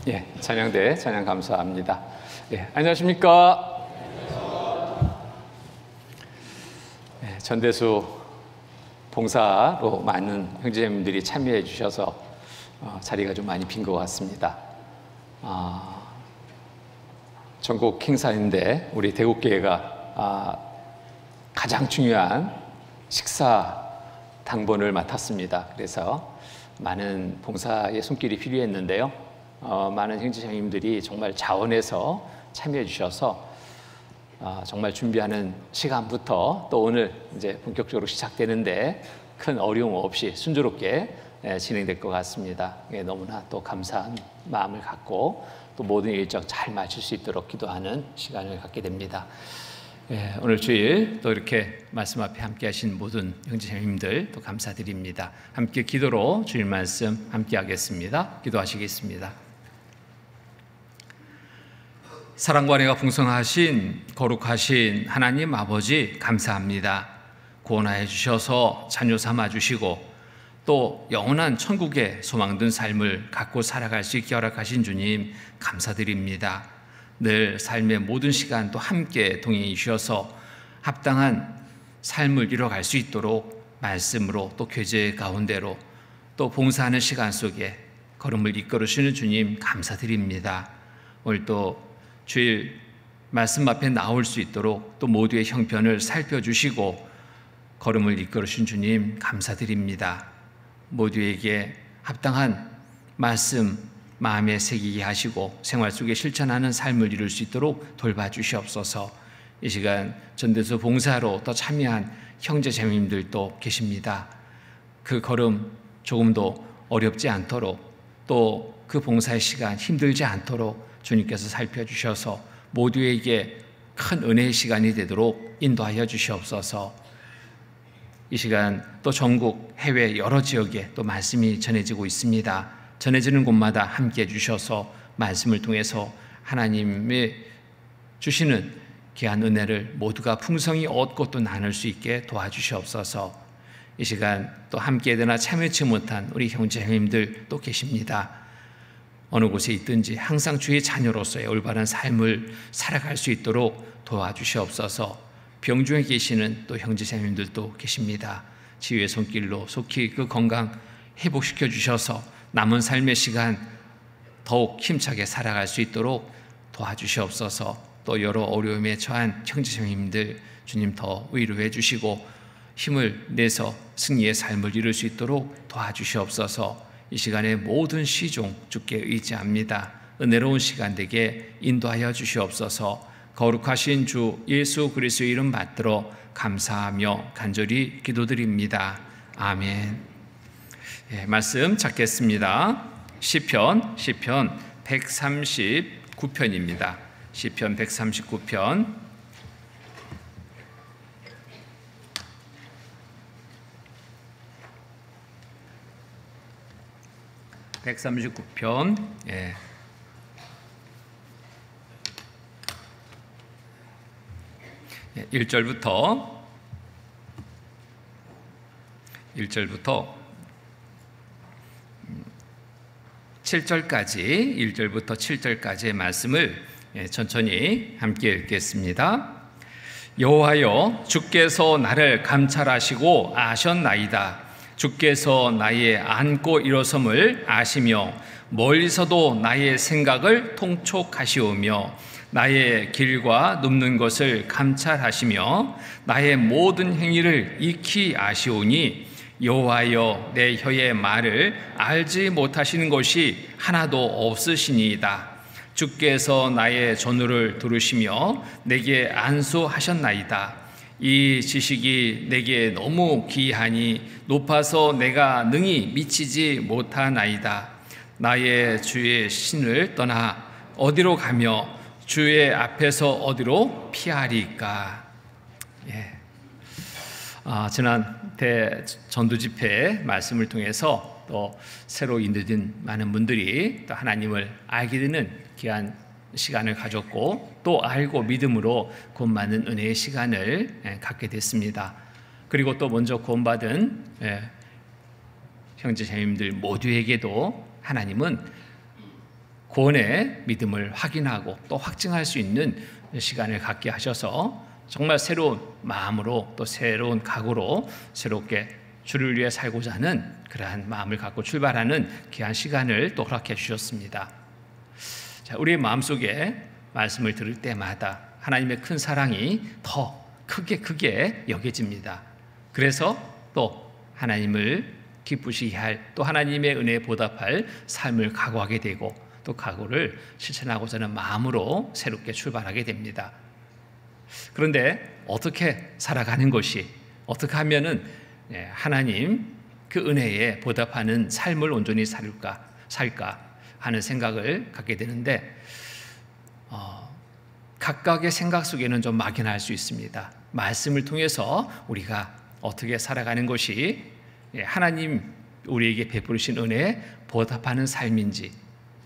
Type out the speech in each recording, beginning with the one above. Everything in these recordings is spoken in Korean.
예, 찬양대 찬양 감사합니다. 예, 안녕하십니까? 예, 전대수 봉사로 많은 형제님들이 참여해 주셔서 자리가 좀 많이 빈 것 같습니다. 전국 행사인데 우리 대구교회가 가장 중요한 식사 당번을 맡았습니다. 그래서 많은 봉사의 손길이 필요했는데요. 많은 형제자매님들이 정말 자원해서 참여해 주셔서 정말 준비하는 시간부터 또 오늘 이제 본격적으로 시작되는데 큰 어려움 없이 순조롭게 진행될 것 같습니다. 너무나 또 감사한 마음을 갖고 또 모든 일정 잘 마칠 수 있도록 기도하는 시간을 갖게 됩니다. 오늘 주일 또 이렇게 말씀 앞에 함께 하신 모든 형제자매님들 또 감사드립니다. 함께 기도로 주일 말씀 함께 하겠습니다. 기도하시겠습니다. 사랑과 은혜가 풍성하신 거룩하신 하나님 아버지 감사합니다. 구원하여 주셔서 자녀 삼아 주시고 또 영원한 천국의 소망된 삶을 갖고 살아갈 수 있게 허락하신 주님 감사드립니다. 늘 삶의 모든 시간 또 함께 동행해 주셔서 합당한 삶을 이뤄갈 수 있도록 말씀으로 또 교제 가운데로 또 봉사하는 시간 속에 걸음을 이끌어주시는 주님 감사드립니다. 오늘 또 주일 말씀 앞에 나올 수 있도록 또 모두의 형편을 살펴주시고 걸음을 이끌어주신 주님 감사드립니다. 모두에게 합당한 말씀 마음에 새기게 하시고 생활 속에 실천하는 삶을 이룰 수 있도록 돌봐주시옵소서. 이 시간 전대수 봉사로 또 참여한 형제자매님들도 계십니다. 그 걸음 조금도 어렵지 않도록 또 그 봉사의 시간 힘들지 않도록 주님께서 살펴주셔서 모두에게 큰 은혜의 시간이 되도록 인도하여 주시옵소서. 이 시간 또 전국 해외 여러 지역에 또 말씀이 전해지고 있습니다. 전해지는 곳마다 함께해 주셔서 말씀을 통해서 하나님의 주시는 귀한 은혜를 모두가 풍성히 얻고 또 나눌 수 있게 도와주시옵소서. 이 시간 또 함께되나 참여치 못한 우리 형제님들 또 계십니다. 어느 곳에 있든지 항상 주의 자녀로서의 올바른 삶을 살아갈 수 있도록 도와주시옵소서. 병중에 계시는 또 형제자매님들도 계십니다. 치유의 손길로 속히 그 건강 회복시켜 주셔서 남은 삶의 시간 더욱 힘차게 살아갈 수 있도록 도와주시옵소서. 또 여러 어려움에 처한 형제자매님들 주님 더 위로해 주시고 힘을 내서 승리의 삶을 이룰 수 있도록 도와주시옵소서. 이 시간에 모든 시종 주께 의지합니다. 은혜로운 시간 되게 인도하여 주시옵소서. 거룩하신 주 예수 그리스도의 이름 받들어 감사하며 간절히 기도드립니다. 아멘. 말씀 찾겠습니다. 시편 139편입니다. 시편 139편 139편 1절부터 7절까지 1절부터 7절까지의 말씀을 천천히 함께 읽겠습니다. 여호와여 주께서 나를 감찰하시고 아셨나이다. 주께서 나의 앉고 일어섬을 아시며 멀리서도 나의 생각을 통촉하시오며 나의 길과 눕는 것을 감찰하시며 나의 모든 행위를 익히 아시오니 여호와여 내 혀의 말을 알지 못하시는 것이 하나도 없으시니이다. 주께서 나의 전우를 들으시며 내게 안수하셨나이다. 이 지식이 내게 너무 귀하니 높아서 내가 능히 미치지 못하나이다. 나의 주의 신을 떠나 어디로 가며 주의 앞에서 어디로 피하리까. 지난 대전도 집회 말씀을 통해서 또 새로 인도된 많은 분들이 또 하나님을 알게 되는 귀한 시간을 가졌고 또 알고 믿음으로 구원받는 은혜의 시간을 갖게 됐습니다. 그리고 또 먼저 구원받은 형제자매님들 모두에게도 하나님은 구원의 믿음을 확인하고 또 확증할 수 있는 시간을 갖게 하셔서 정말 새로운 마음으로 또 새로운 각오로 새롭게 주를 위해 살고자 하는 그러한 마음을 갖고 출발하는 귀한 시간을 또 허락해 주셨습니다. 자, 우리의 마음속에 말씀을 들을 때마다 하나님의 큰 사랑이 더 크게 여겨집니다. 그래서 또 하나님을 기쁘시게 할, 또 하나님의 은혜에 보답할 삶을 각오하게 되고 또 각오를 실천하고자 하는 마음으로 새롭게 출발하게 됩니다. 그런데 어떻게 살아가는 것이, 어떻게 하면은 하나님 그 은혜에 보답하는 삶을 온전히 살까 하는 생각을 갖게 되는데, 각각의 생각 속에는 좀 막연할 수 있습니다. 말씀을 통해서 우리가 어떻게 살아가는 것이 하나님 우리에게 베푸신 은혜에 보답하는 삶인지,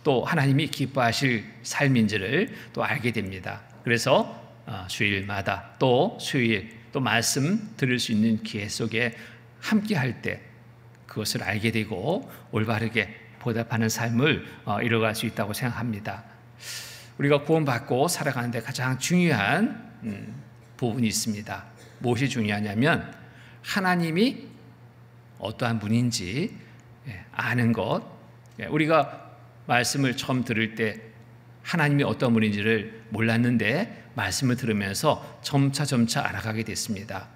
또 하나님이 기뻐하실 삶인지를 또 알게 됩니다. 그래서 주일마다 또 수요일 또 말씀 들을 수 있는 기회 속에 함께 할 때 그것을 알게 되고 올바르게 보답하는 삶을 이뤄갈 수 있다고 생각합니다. 우리가 구원받고 살아가는데 가장 중요한 부분이 있습니다. 무엇이 중요하냐면 하나님이 어떠한 분인지 아는 것. 우리가 말씀을 처음 들을 때 하나님이 어떤 분인지를 몰랐는데 말씀을 들으면서 점차 알아가게 됐습니다.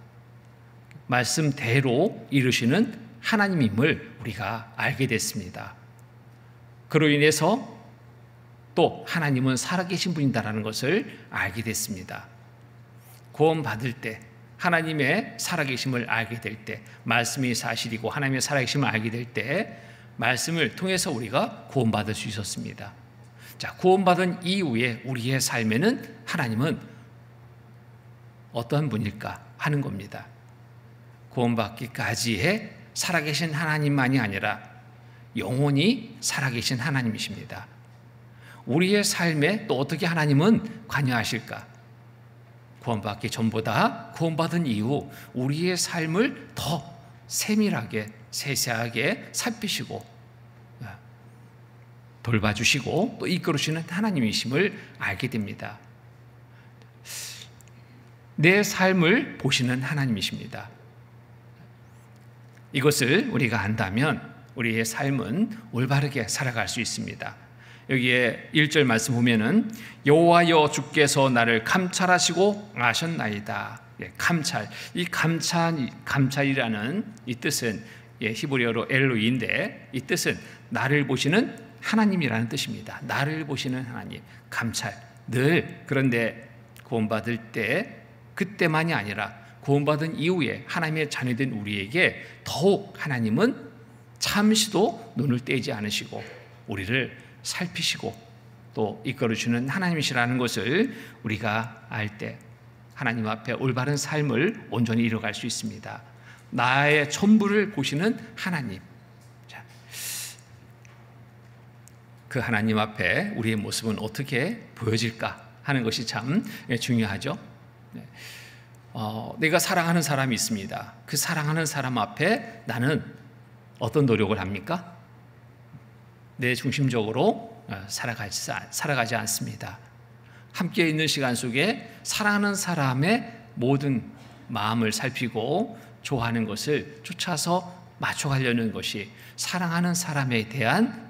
말씀대로 이루시는 하나님임을 우리가 알게 됐습니다. 그로 인해서 또 하나님은 살아계신 분이다라는 것을 알게 됐습니다. 구원받을 때 하나님의 살아계심을 알게 될 때, 말씀이 사실이고 하나님의 살아계심을 알게 될 때 말씀을 통해서 우리가 구원받을 수 있었습니다. 자, 구원받은 이후에 우리의 삶에는 하나님은 어떤 분일까 하는 겁니다. 구원받기까지의 살아계신 하나님만이 아니라 영원히 살아계신 하나님이십니다. 우리의 삶에 또 어떻게 하나님은 관여하실까? 구원받기 전보다 구원받은 이후 우리의 삶을 더 세밀하게 세세하게 살피시고 돌봐주시고 또 이끌으시는 하나님이심을 알게 됩니다. 내 삶을 보시는 하나님이십니다. 이것을 우리가 안다면 우리의 삶은 올바르게 살아갈 수 있습니다. 여기에 1절 말씀 보면은 여호와여 주께서 나를 감찰하시고 아셨나이다. 감찰. 이 감찰이라는 이 뜻은 히브리어로 엘로이인데 이 뜻은 나를 보시는 하나님이라는 뜻입니다. 나를 보시는 하나님. 감찰. 늘. 그런데 구원받을 때 그때만이 아니라 구원받은 이후에 하나님의 자녀된 우리에게 더욱 하나님은 잠시도 눈을 떼지 않으시고 우리를 살피시고 또 이끌어주는 하나님이시라는 것을 우리가 알 때 하나님 앞에 올바른 삶을 온전히 이뤄갈 수 있습니다. 나의 전부를 보시는 하나님. 자, 그 하나님 앞에 우리의 모습은 어떻게 보여질까 하는 것이 참 중요하죠. 내가 사랑하는 사람이 있습니다. 그 사랑하는 사람 앞에 나는 어떤 노력을 합니까? 내 중심적으로 살아가지 않습니다. 함께 있는 시간 속에 사랑하는 사람의 모든 마음을 살피고 좋아하는 것을 쫓아서 맞춰가려는 것이 사랑하는 사람에 대한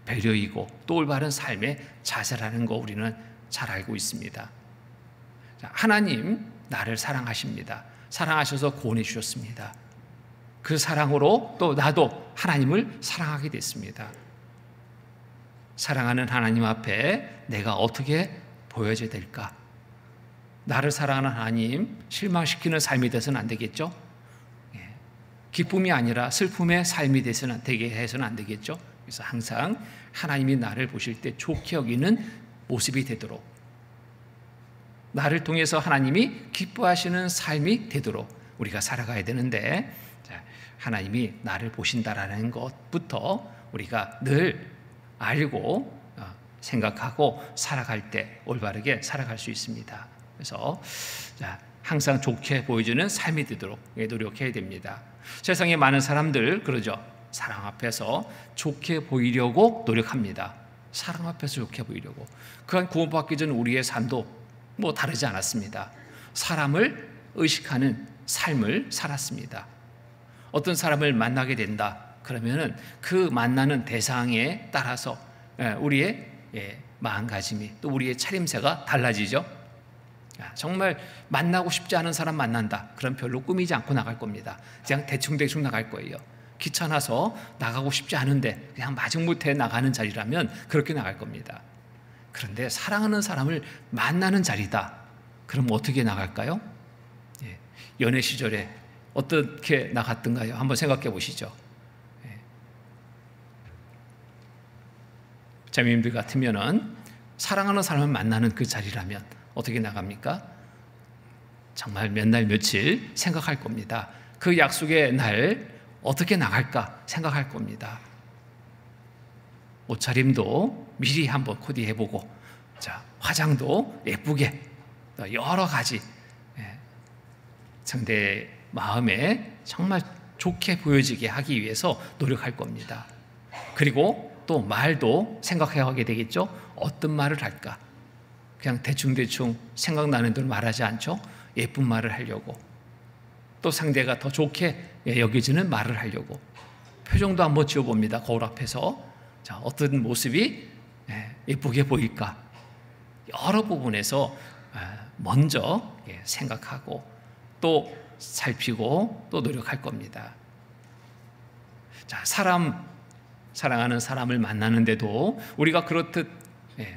배려이고 또 올바른 삶의 자세라는 거 우리는 잘 알고 있습니다. 하나님 나를 사랑하십니다. 사랑하셔서 구원해 주셨습니다. 그 사랑으로 또 나도 하나님을 사랑하게 됐습니다. 사랑하는 하나님 앞에 내가 어떻게 보여져야 될까? 나를 사랑하는 하나님 실망시키는 삶이 돼서는 안 되겠죠? 기쁨이 아니라 슬픔의 삶이 되게 해서는 안 되겠죠? 그래서 항상 하나님이 나를 보실 때 좋게 여기는 모습이 되도록 나를 통해서 하나님이 기뻐하시는 삶이 되도록 우리가 살아가야 되는데 하나님이 나를 보신다라는 것부터 우리가 늘 알고 생각하고 살아갈 때 올바르게 살아갈 수 있습니다. 그래서 항상 좋게 보여주는 삶이 되도록 노력해야 됩니다. 세상에 많은 사람들 그러죠. 사랑 앞에서 좋게 보이려고 노력합니다. 사람 앞에서 좋게 보이려고. 그간 구원받기 전 우리의 삶도 뭐 다르지 않았습니다. 사람을 의식하는 삶을 살았습니다. 어떤 사람을 만나게 된다 그러면은 그 만나는 대상에 따라서 우리의 마음가짐이 또 우리의 차림새가 달라지죠. 정말 만나고 싶지 않은 사람 만난다 그럼 별로 꾸미지 않고 나갈 겁니다. 그냥 대충대충 나갈 거예요. 귀찮아서 나가고 싶지 않은데 그냥 마지못해 나가는 자리라면 그렇게 나갈 겁니다. 그런데 사랑하는 사람을 만나는 자리다 그럼 어떻게 나갈까요? 연애 시절에 어떻게 나갔던가요? 한번 생각해 보시죠. 자매님들 같으면은 사랑하는 사람을 만나는 그 자리라면 어떻게 나갑니까? 정말 몇 날 며칠 생각할 겁니다. 그 약속의 날 어떻게 나갈까 생각할 겁니다. 옷차림도 미리 한번 코디해보고, 자, 화장도 예쁘게, 여러 가지 상대의 마음에 정말 좋게 보여지게 하기 위해서 노력할 겁니다. 그리고 또 말도 생각해야 되겠죠. 어떤 말을 할까? 그냥 대충대충 생각나는 대로 말하지 않죠. 예쁜 말을 하려고, 또 상대가 더 좋게 여겨지는 말을 하려고 표정도 한번 지어봅니다. 거울 앞에서. 자, 어떤 모습이 예쁘게 보일까? 여러 부분에서 먼저 생각하고 또 살피고 또 노력할 겁니다. 자, 사랑하는 사람을 만나는데도 우리가 그렇듯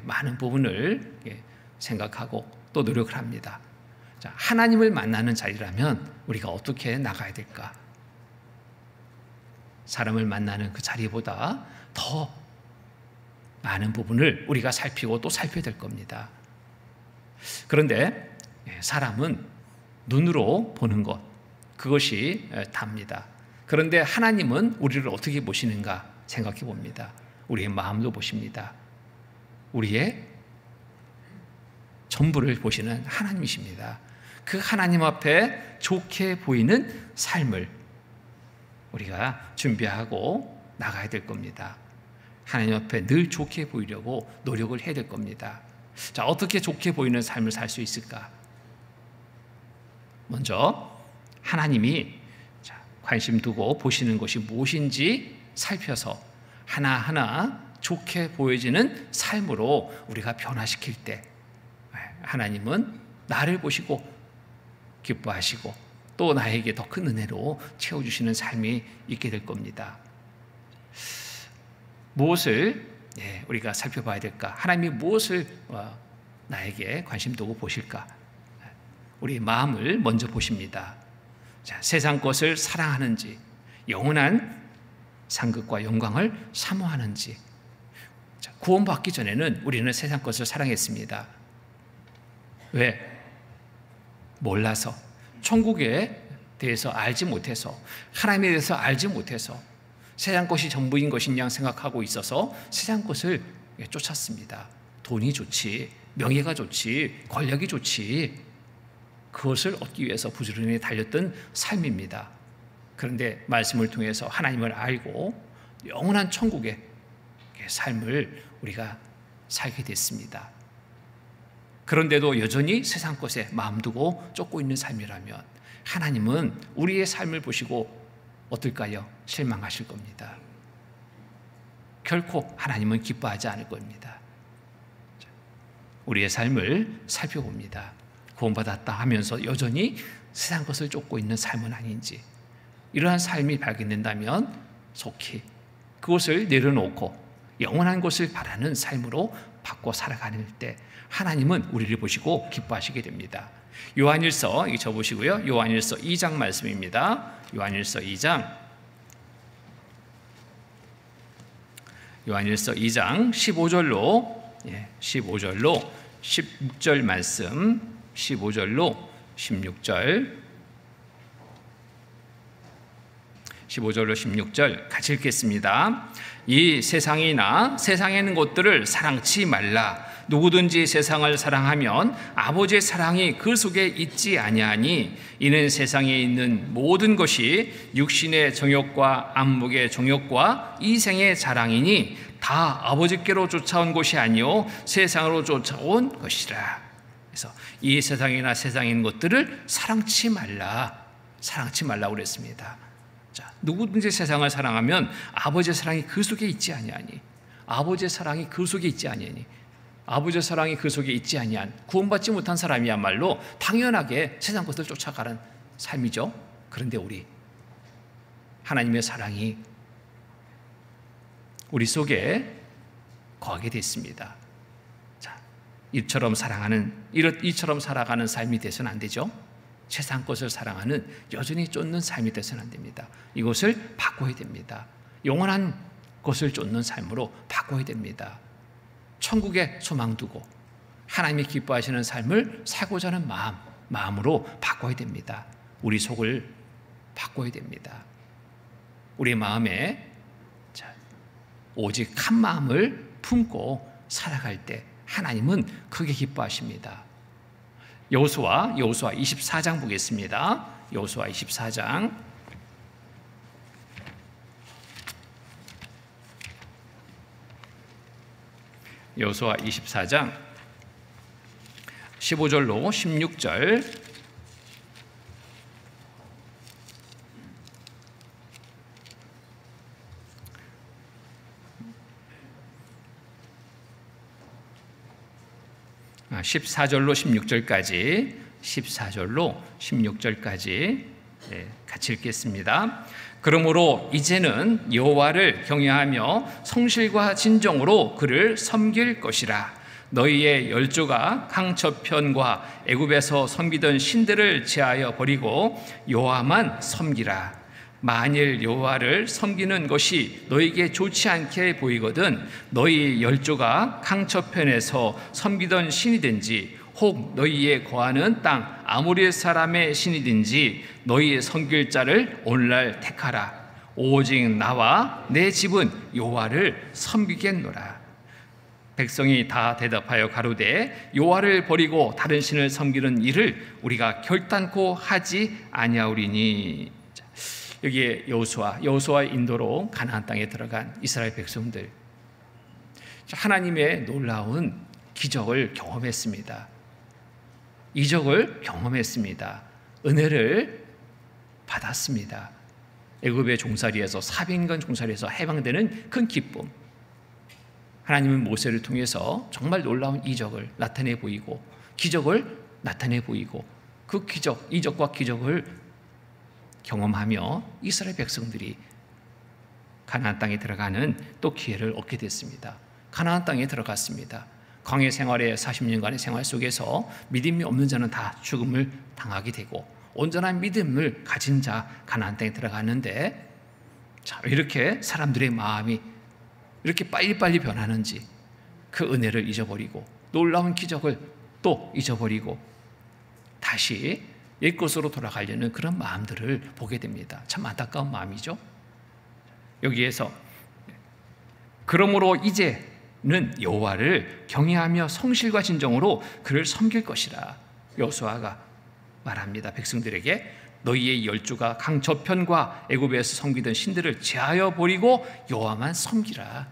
많은 부분을 생각하고 또 노력을 합니다. 자, 하나님을 만나는 자리라면 우리가 어떻게 나가야 될까? 사람을 만나는 그 자리보다 더 많은 부분을 우리가 살피고 또 살펴야 될 겁니다. 그런데 사람은 눈으로 보는 것, 그것이 답니다. 그런데 하나님은 우리를 어떻게 보시는가 생각해 봅니다. 우리의 마음도 보십니다. 우리의 전부를 보시는 하나님이십니다. 그 하나님 앞에 좋게 보이는 삶을 우리가 준비하고 나가야 될 겁니다. 하나님 앞에 늘 좋게 보이려고 노력을 해야 될 겁니다. 자, 어떻게 좋게 보이는 삶을 살 수 있을까? 먼저 하나님이 관심 두고 보시는 것이 무엇인지 살펴서 하나하나 좋게 보여지는 삶으로 우리가 변화시킬 때 하나님은 나를 보시고 기뻐하시고 또 나에게 더 큰 은혜로 채워주시는 삶이 있게 될 겁니다. 무엇을 우리가 살펴봐야 될까? 하나님이 무엇을 나에게 관심 두고 보실까? 우리 마음을 먼저 보십니다. 자, 세상 것을 사랑하는지, 영원한 상급과 영광을 사모하는지. 자, 구원받기 전에는 우리는 세상 것을 사랑했습니다. 왜? 몰라서, 천국에 대해서 알지 못해서, 하나님에 대해서 알지 못해서 세상 것이 전부인 것이냐 생각하고 있어서 세상 것을 쫓았습니다. 돈이 좋지, 명예가 좋지, 권력이 좋지, 그것을 얻기 위해서 부지런히 달렸던 삶입니다. 그런데 말씀을 통해서 하나님을 알고 영원한 천국의 삶을 우리가 살게 됐습니다. 그런데도 여전히 세상 것에 마음 두고 쫓고 있는 삶이라면 하나님은 우리의 삶을 보시고 어떨까요? 실망하실 겁니다. 결코 하나님은 기뻐하지 않을 겁니다. 우리의 삶을 살펴봅니다. 구원받았다 하면서 여전히 세상 것을 쫓고 있는 삶은 아닌지, 이러한 삶이 발견된다면 속히 그것을 내려놓고 영원한 것을 바라는 삶으로 바꿔 살아가는 때 하나님은 우리를 보시고 기뻐하시게 됩니다. 요한일서 접으시고요. 요한일서 2장 말씀입니다. 요한일서 2장 15절로 16절 말씀, 15절로 16절 같이 읽겠습니다. 이 세상이나 세상에 있는 것들을 사랑치 말라. 누구든지 세상을 사랑하면 아버지의 사랑이 그 속에 있지 아니하니 이는 세상에 있는 모든 것이 육신의 정욕과 안목의 정욕과 이생의 자랑이니 다 아버지께로 쫓아온 것이 아니요 세상으로 쫓아온 것이라. 그래서 이 세상이나 세상에 있는 것들을 사랑치 말라고 그랬습니다. 자, 누구든지 세상을 사랑하면 아버지의 사랑이 그 속에 있지 아니하니, 아버지의 사랑이 그 속에 있지 아니하니, 아버지의 사랑이 그 속에 있지 아니한 구원받지 못한 사람이야말로 당연하게 세상 것을 쫓아가는 삶이죠. 그런데 우리 하나님의 사랑이 우리 속에 거하게 됐습니다. 자, 이처럼 살아가는 삶이 되서는 안 되죠. 세상 것을 사랑하는 여전히 쫓는 삶이 되서는 안 됩니다. 이것을 바꿔야 됩니다. 영원한 것을 쫓는 삶으로 바꿔야 됩니다. 천국에 소망 두고 하나님이 기뻐하시는 삶을 살고자 하는 마음으로 바꿔야 됩니다. 우리 속을 바꿔야 됩니다. 우리 마음에 오직 한 마음을 품고 살아갈 때 하나님은 크게 기뻐하십니다. 여호수아 24장 보겠습니다. 여호수아 24장 여호수아 24장 15절로 16절 14절로 16절까지 같이 읽겠습니다. 그러므로 이제는 여호와를 경외하며 성실과 진정으로 그를 섬길 것이라. 너희의 열조가 강처편과 애굽에서 섬기던 신들을 제하여 버리고 여호와만 섬기라. 만일 여호와를 섬기는 것이 너희에게 좋지 않게 보이거든 너희 열조가 강처편에서 섬기던 신이든지 혹 너희의 거하는 땅 아모리 사람의 신이든지 너희의 섬길 자를 오늘날 택하라. 오직 나와 내 집은 여호와를 섬기겠노라. 백성이 다 대답하여 가로되 여호와를 버리고 다른 신을 섬기는 일을 우리가 결단코 하지 아니하오리니. 여기에 여호수아의 인도로 가나안 땅에 들어간 이스라엘 백성들, 하나님의 놀라운 기적을 경험했습니다. 이적을 경험했습니다. 은혜를 받았습니다. 애굽의 종살이에서 400년 종살이에서 해방되는 큰 기쁨. 하나님은 모세를 통해서 정말 놀라운 이적을 나타내 보이고 기적을 나타내 보이고 그 이적과 기적을 경험하며 이스라엘 백성들이 가나안 땅에 들어가는 또 기회를 얻게 됐습니다. 가나안 땅에 들어갔습니다. 광야 생활의 40년간의 생활 속에서 믿음이 없는 자는 다 죽음을 당하게 되고 온전한 믿음을 가진 자 가나안 땅에 들어갔는데, 자, 이렇게 사람들의 마음이 이렇게 빨리빨리 변하는지 그 은혜를 잊어버리고 놀라운 기적을 또 잊어버리고 다시 옛것으로 돌아가려는 그런 마음들을 보게 됩니다. 참 안타까운 마음이죠. 여기에서 그러므로 이제는 여호와를 경외하며 성실과 진정으로 그를 섬길 것이라. 여호수아가 말합니다. 백성들에게 너희의 열조가 강 저편과 애굽에서 섬기던 신들을 제하여 버리고 여호와만 섬기라.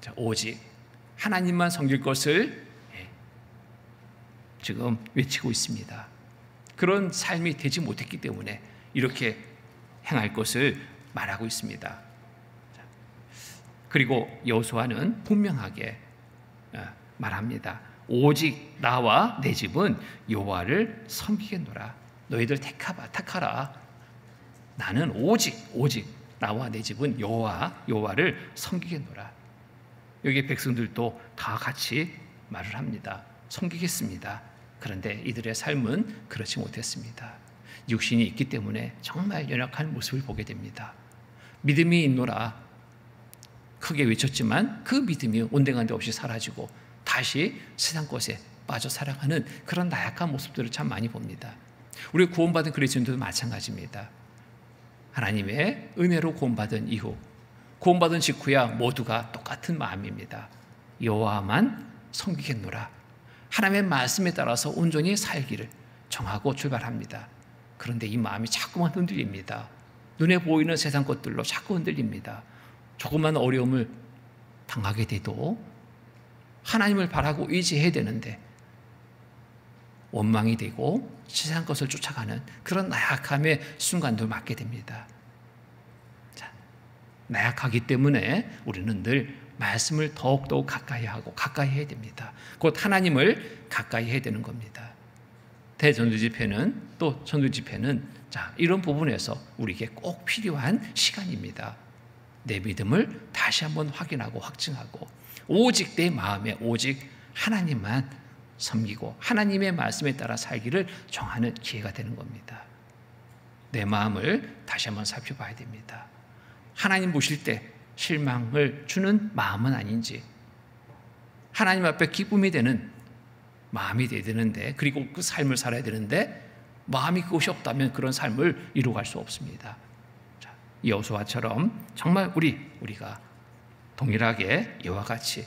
자, 오직 하나님만 섬길 것을 지금 외치고 있습니다. 그런 삶이 되지 못했기 때문에 이렇게 행할 것을 말하고 있습니다. 그리고 여호수아는 분명하게 말합니다. 오직 나와 내 집은 여호와를 섬기겠노라. 너희들 택하라. 나는 오직 나와 내 집은 여호와를 섬기겠노라. 여기 백성들도 다 같이 말을 합니다. 섬기겠습니다. 그런데 이들의 삶은 그렇지 못했습니다. 육신이 있기 때문에 정말 연약한 모습을 보게 됩니다. 믿음이 있노라 크게 외쳤지만 그 믿음이 온데간데 없이 사라지고 다시 세상 것에 빠져 살아가는 그런 나약한 모습들을 참 많이 봅니다. 우리 구원받은 그리스도인들도 마찬가지입니다. 하나님의 은혜로 구원받은 이후, 구원받은 직후야 모두가 똑같은 마음입니다. 여호와만 섬기겠노라. 하나님의 말씀에 따라서 온전히 살기를 정하고 출발합니다. 그런데 이 마음이 자꾸만 흔들립니다. 눈에 보이는 세상 것들로 자꾸 흔들립니다. 조그만 어려움을 당하게 돼도 하나님을 바라고 의지해야 되는데 원망이 되고 세상 것을 쫓아가는 그런 나약함의 순간도 맞게 됩니다. 자, 나약하기 때문에 우리는 늘 말씀을 더욱더욱 가까이 하고 가까이 해야 됩니다. 곧 하나님을 가까이 해야 되는 겁니다. 대전도집회는 또 전도집회는 이런 부분에서 우리에게 꼭 필요한 시간입니다. 내 믿음을 다시 한번 확인하고 확증하고 오직 내 마음에 오직 하나님만 섬기고 하나님의 말씀에 따라 살기를 정하는 기회가 되는 겁니다. 내 마음을 다시 한번 살펴봐야 됩니다. 하나님 보실 때 실망을 주는 마음은 아닌지, 하나님 앞에 기쁨이 되는 마음이 돼야 되는데, 그리고 그 삶을 살아야 되는데 마음이 그것이 없다면 그런 삶을 이루어갈 수 없습니다. 여호수아처럼 정말 우리가 동일하게 이와 같이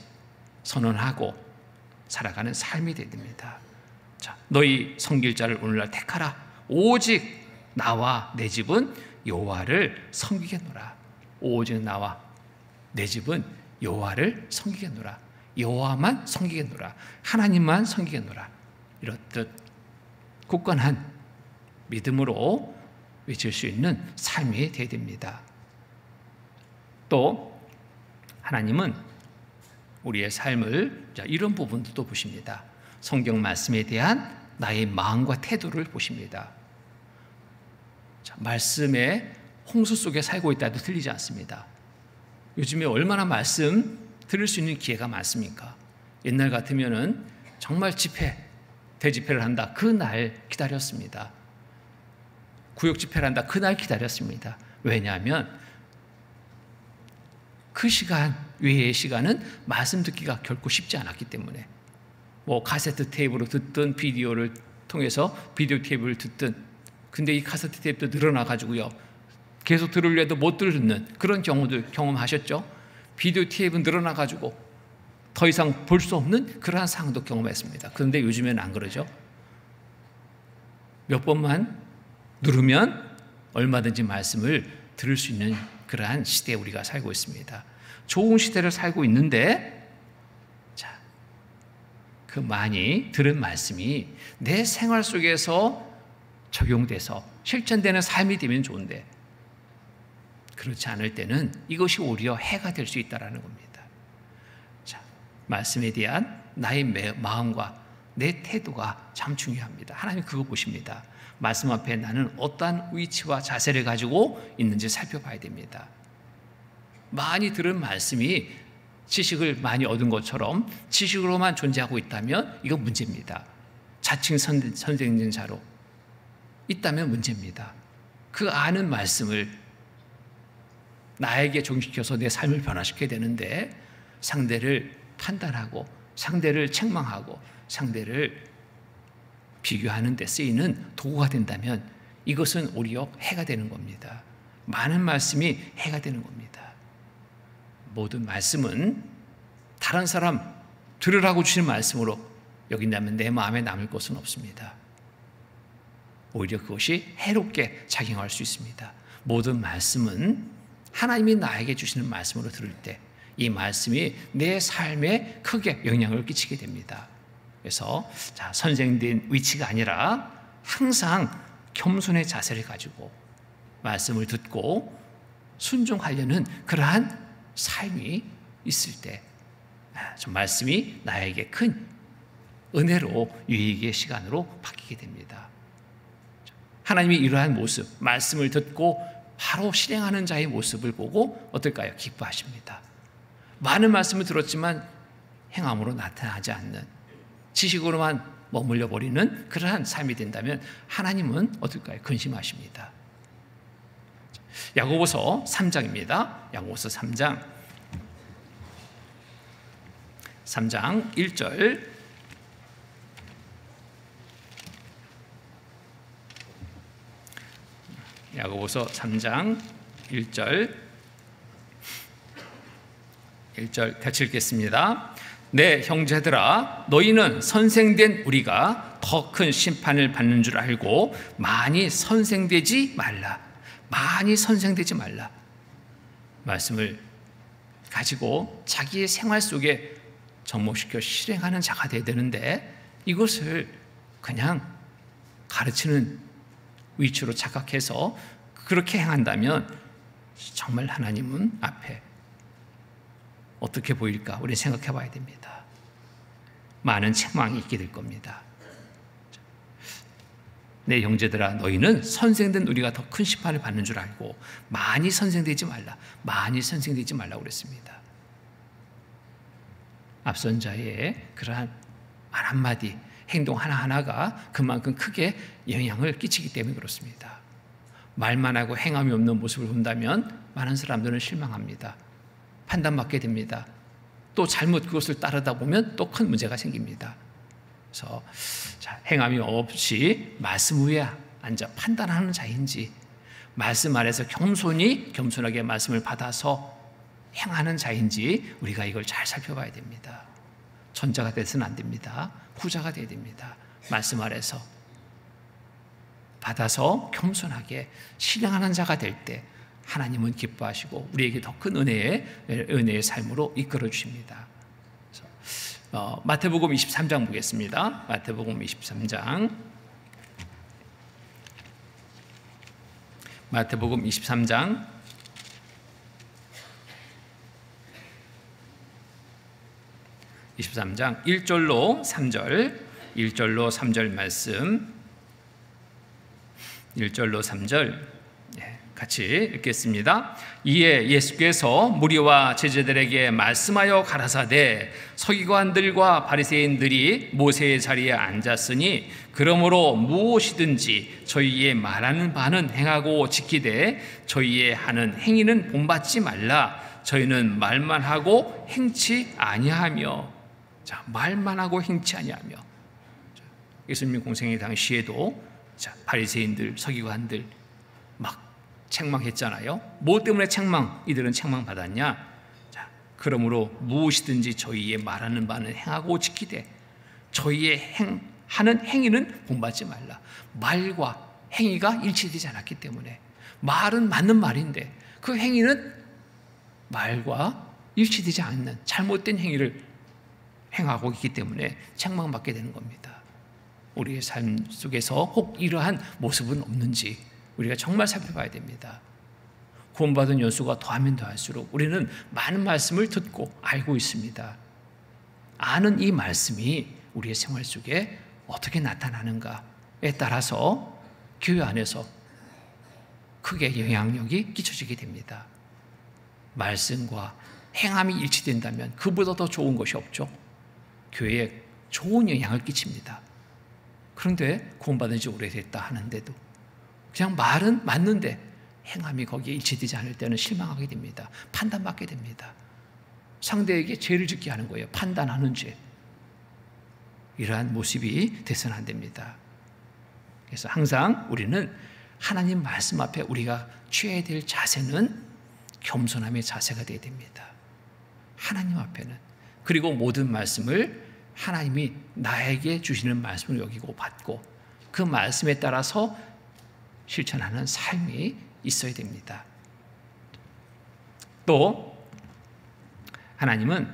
선언하고 살아가는 삶이 되야 됩니다. 너희 섬길 자를 오늘날 택하라. 오직 나와 내 집은 여호와를 섬기겠노라. 오직 나와 내 집은 여호와를 섬기겠노라. 여호와만 섬기겠노라. 하나님만 섬기겠노라. 이렇듯 굳건한 믿음으로 외칠 수 있는 삶이 되어야 됩니다. 또 하나님은 우리의 삶을 이런 부분도 보십니다. 성경 말씀에 대한 나의 마음과 태도를 보십니다. 말씀의 홍수 속에 살고 있다도 틀리지 않습니다. 요즘에 얼마나 말씀 들을 수 있는 기회가 많습니까? 옛날 같으면은 정말 대집회를 한다. 그날 기다렸습니다. 구역 집회를 한다. 그날 기다렸습니다. 왜냐하면 그 시간 외의 시간은 말씀 듣기가 결코 쉽지 않았기 때문에 카세트 테이프로 듣든 비디오를 통해서 비디오 테이프를 듣든, 근데 이 카세트 테이프도 늘어나가지고요 계속 들으려 해도 못 듣는 그런 경우들 경험하셨죠? 비디오 테이프 늘어나가지고 더 이상 볼 수 없는 그러한 상황도 경험했습니다. 그런데 요즘에는 안 그러죠. 몇 번만 누르면 얼마든지 말씀을 들을 수 있는 그러한 시대에 우리가 살고 있습니다. 좋은 시대를 살고 있는데, 그 많이 들은 말씀이 내 생활 속에서 적용돼서 실천되는 삶이 되면 좋은데, 그렇지 않을 때는 이것이 오히려 해가 될 수 있다는 겁니다. 말씀에 대한 나의 마음과 내 태도가 참 중요합니다. 하나님 그거 보십니다. 말씀 앞에 나는 어떠한 위치와 자세를 가지고 있는지 살펴봐야 됩니다. 많이 들은 말씀이 지식을 많이 얻은 것처럼 지식으로만 존재하고 있다면 이거 문제입니다. 자칭 선생자로 있다면 문제입니다. 그 아는 말씀을 나에게 적용시켜서 내 삶을 변화시켜야 되는데, 상대를 판단하고 상대를 책망하고 상대를 비교하는 데 쓰이는 도구가 된다면 이것은 오히려 해가 되는 겁니다. 많은 말씀이 해가 되는 겁니다. 모든 말씀은 다른 사람 들으라고 주신 말씀으로 여긴다면 내 마음에 남을 것은 없습니다. 오히려 그것이 해롭게 작용할 수 있습니다. 모든 말씀은 하나님이 나에게 주시는 말씀으로 들을 때 이 말씀이 내 삶에 크게 영향을 끼치게 됩니다. 그래서 선생된 위치가 아니라 항상 겸손의 자세를 가지고 말씀을 듣고 순종하려는 그러한 삶이 있을 때 말씀이 나에게 큰 은혜로 유익의 시간으로 바뀌게 됩니다. 하나님이 이러한 모습, 말씀을 듣고 바로 실행하는 자의 모습을 보고 어떨까요? 기뻐하십니다. 많은 말씀을 들었지만 행함으로 나타나지 않는, 지식으로만 머물러 버리는 그러한 삶이 된다면 하나님은 어떨까요? 근심하십니다. 야고보서 3장입니다. 야고보서 3장 1절 야고보서 3장 1절 같이 읽겠습니다. 내 형제들아 너희는 선생된 우리가 더 큰 심판을 받는 줄 알고 많이 선생되지 말라. 많이 선생되지 말라. 말씀을 가지고 자기의 생활 속에 접목시켜 실행하는 자가 되어야 되는데 이것을 그냥 가르치는 위치로 착각해서 그렇게 행한다면 정말 하나님은 앞에 어떻게 보일까? 우리 생각해 봐야 됩니다. 많은 책망이 있게 될 겁니다. 내 형제들아 너희는 선생된 우리가 더 큰 심판을 받는 줄 알고 많이 선생되지 말라. 많이 선생되지 말라고 그랬습니다. 앞선 자의 그러한 말 한마디, 행동 하나하나가 그만큼 크게 영향을 끼치기 때문에 그렇습니다. 말만 하고 행함이 없는 모습을 본다면 많은 사람들은 실망합니다. 판단받게 됩니다. 또 잘못 그것을 따르다 보면 또 큰 문제가 생깁니다. 그래서 행함이 없이 말씀 위에 앉아 판단하는 자인지 말씀 아래서 겸손하게 말씀을 받아서 행하는 자인지 우리가 이걸 잘 살펴봐야 됩니다. 전자가 돼서는 안 됩니다. 후자가 돼야 됩니다. 말씀 아래서 받아서 겸손하게 실행하는 자가 될 때 하나님은 기뻐하시고 우리에게 더 큰 은혜의 삶으로 이끌어 주십니다. 마태복음 23장 보겠습니다. 마태복음 23장. 마태복음 23장 1절로 3절 1절로 3절 말씀 1절로 3절 같이 읽겠습니다. 이에 예수께서 무리와 제자들에게 말씀하여 가라사대 서기관들과 바리새인들이 모세의 자리에 앉았으니 그러므로 무엇이든지 저희의 말하는 바는 행하고 지키되 저희의 하는 행위는 본받지 말라. 저희는 말만 하고 행치 아니하며. 자, 말만 하고 행치 아니하며. 예수님 공생의 당시에도 바리새인들, 서기관들 막 책망했잖아요. 뭐 때문에 이들은 책망받았냐? 자, 그러므로 무엇이든지 저희의 말하는 바는 행하고 지키되 저희의 하는 행위는 본받지 말라. 말과 행위가 일치되지 않았기 때문에 말은 맞는 말인데 그 행위는 말과 일치되지 않는 잘못된 행위를 행하고 있기 때문에 책망받게 되는 겁니다. 우리의 삶 속에서 혹 이러한 모습은 없는지 우리가 정말 살펴봐야 됩니다. 구원받은 연수가 더하면 더할수록 우리는 많은 말씀을 듣고 알고 있습니다. 아는 이 말씀이 우리의 생활 속에 어떻게 나타나는가에 따라서 교회 안에서 크게 영향력이 끼쳐지게 됩니다. 말씀과 행함이 일치된다면 그보다 더 좋은 것이 없죠. 교회에 좋은 영향을 끼칩니다. 그런데 구원받은 지 오래됐다 하는데도 그냥 말은 맞는데 행함이 거기에 일치되지 않을 때는 실망하게 됩니다. 판단받게 됩니다. 상대에게 죄를 짓게 하는 거예요. 판단하는 죄. 이러한 모습이 돼서는 안 됩니다. 그래서 항상 우리는 하나님 말씀 앞에 우리가 취해야 될 자세는 겸손함의 자세가 되어야 됩니다. 하나님 앞에는. 그리고 모든 말씀을 하나님이 나에게 주시는 말씀을 여기고 받고 그 말씀에 따라서 실천하는 삶이 있어야 됩니다. 또 하나님은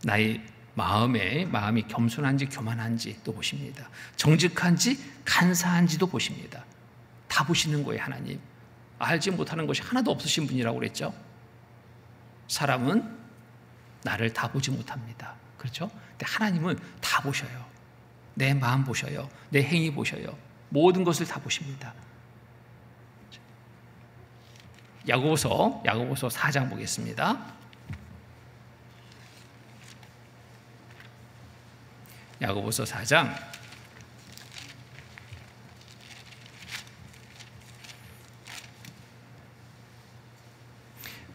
나의 마음이 겸손한지 교만한지 또 보십니다. 정직한지 간사한지도 보십니다. 다 보시는 거예요. 하나님 알지 못하는 것이 하나도 없으신 분이라고 그랬죠. 사람은 나를 다 보지 못합니다. 그렇죠? 근데 하나님은 다 보셔요. 내 마음 보셔요. 내 행위 보셔요. 모든 것을 다 보십니다. 야고보서 4장 보겠습니다. 야고보서 4장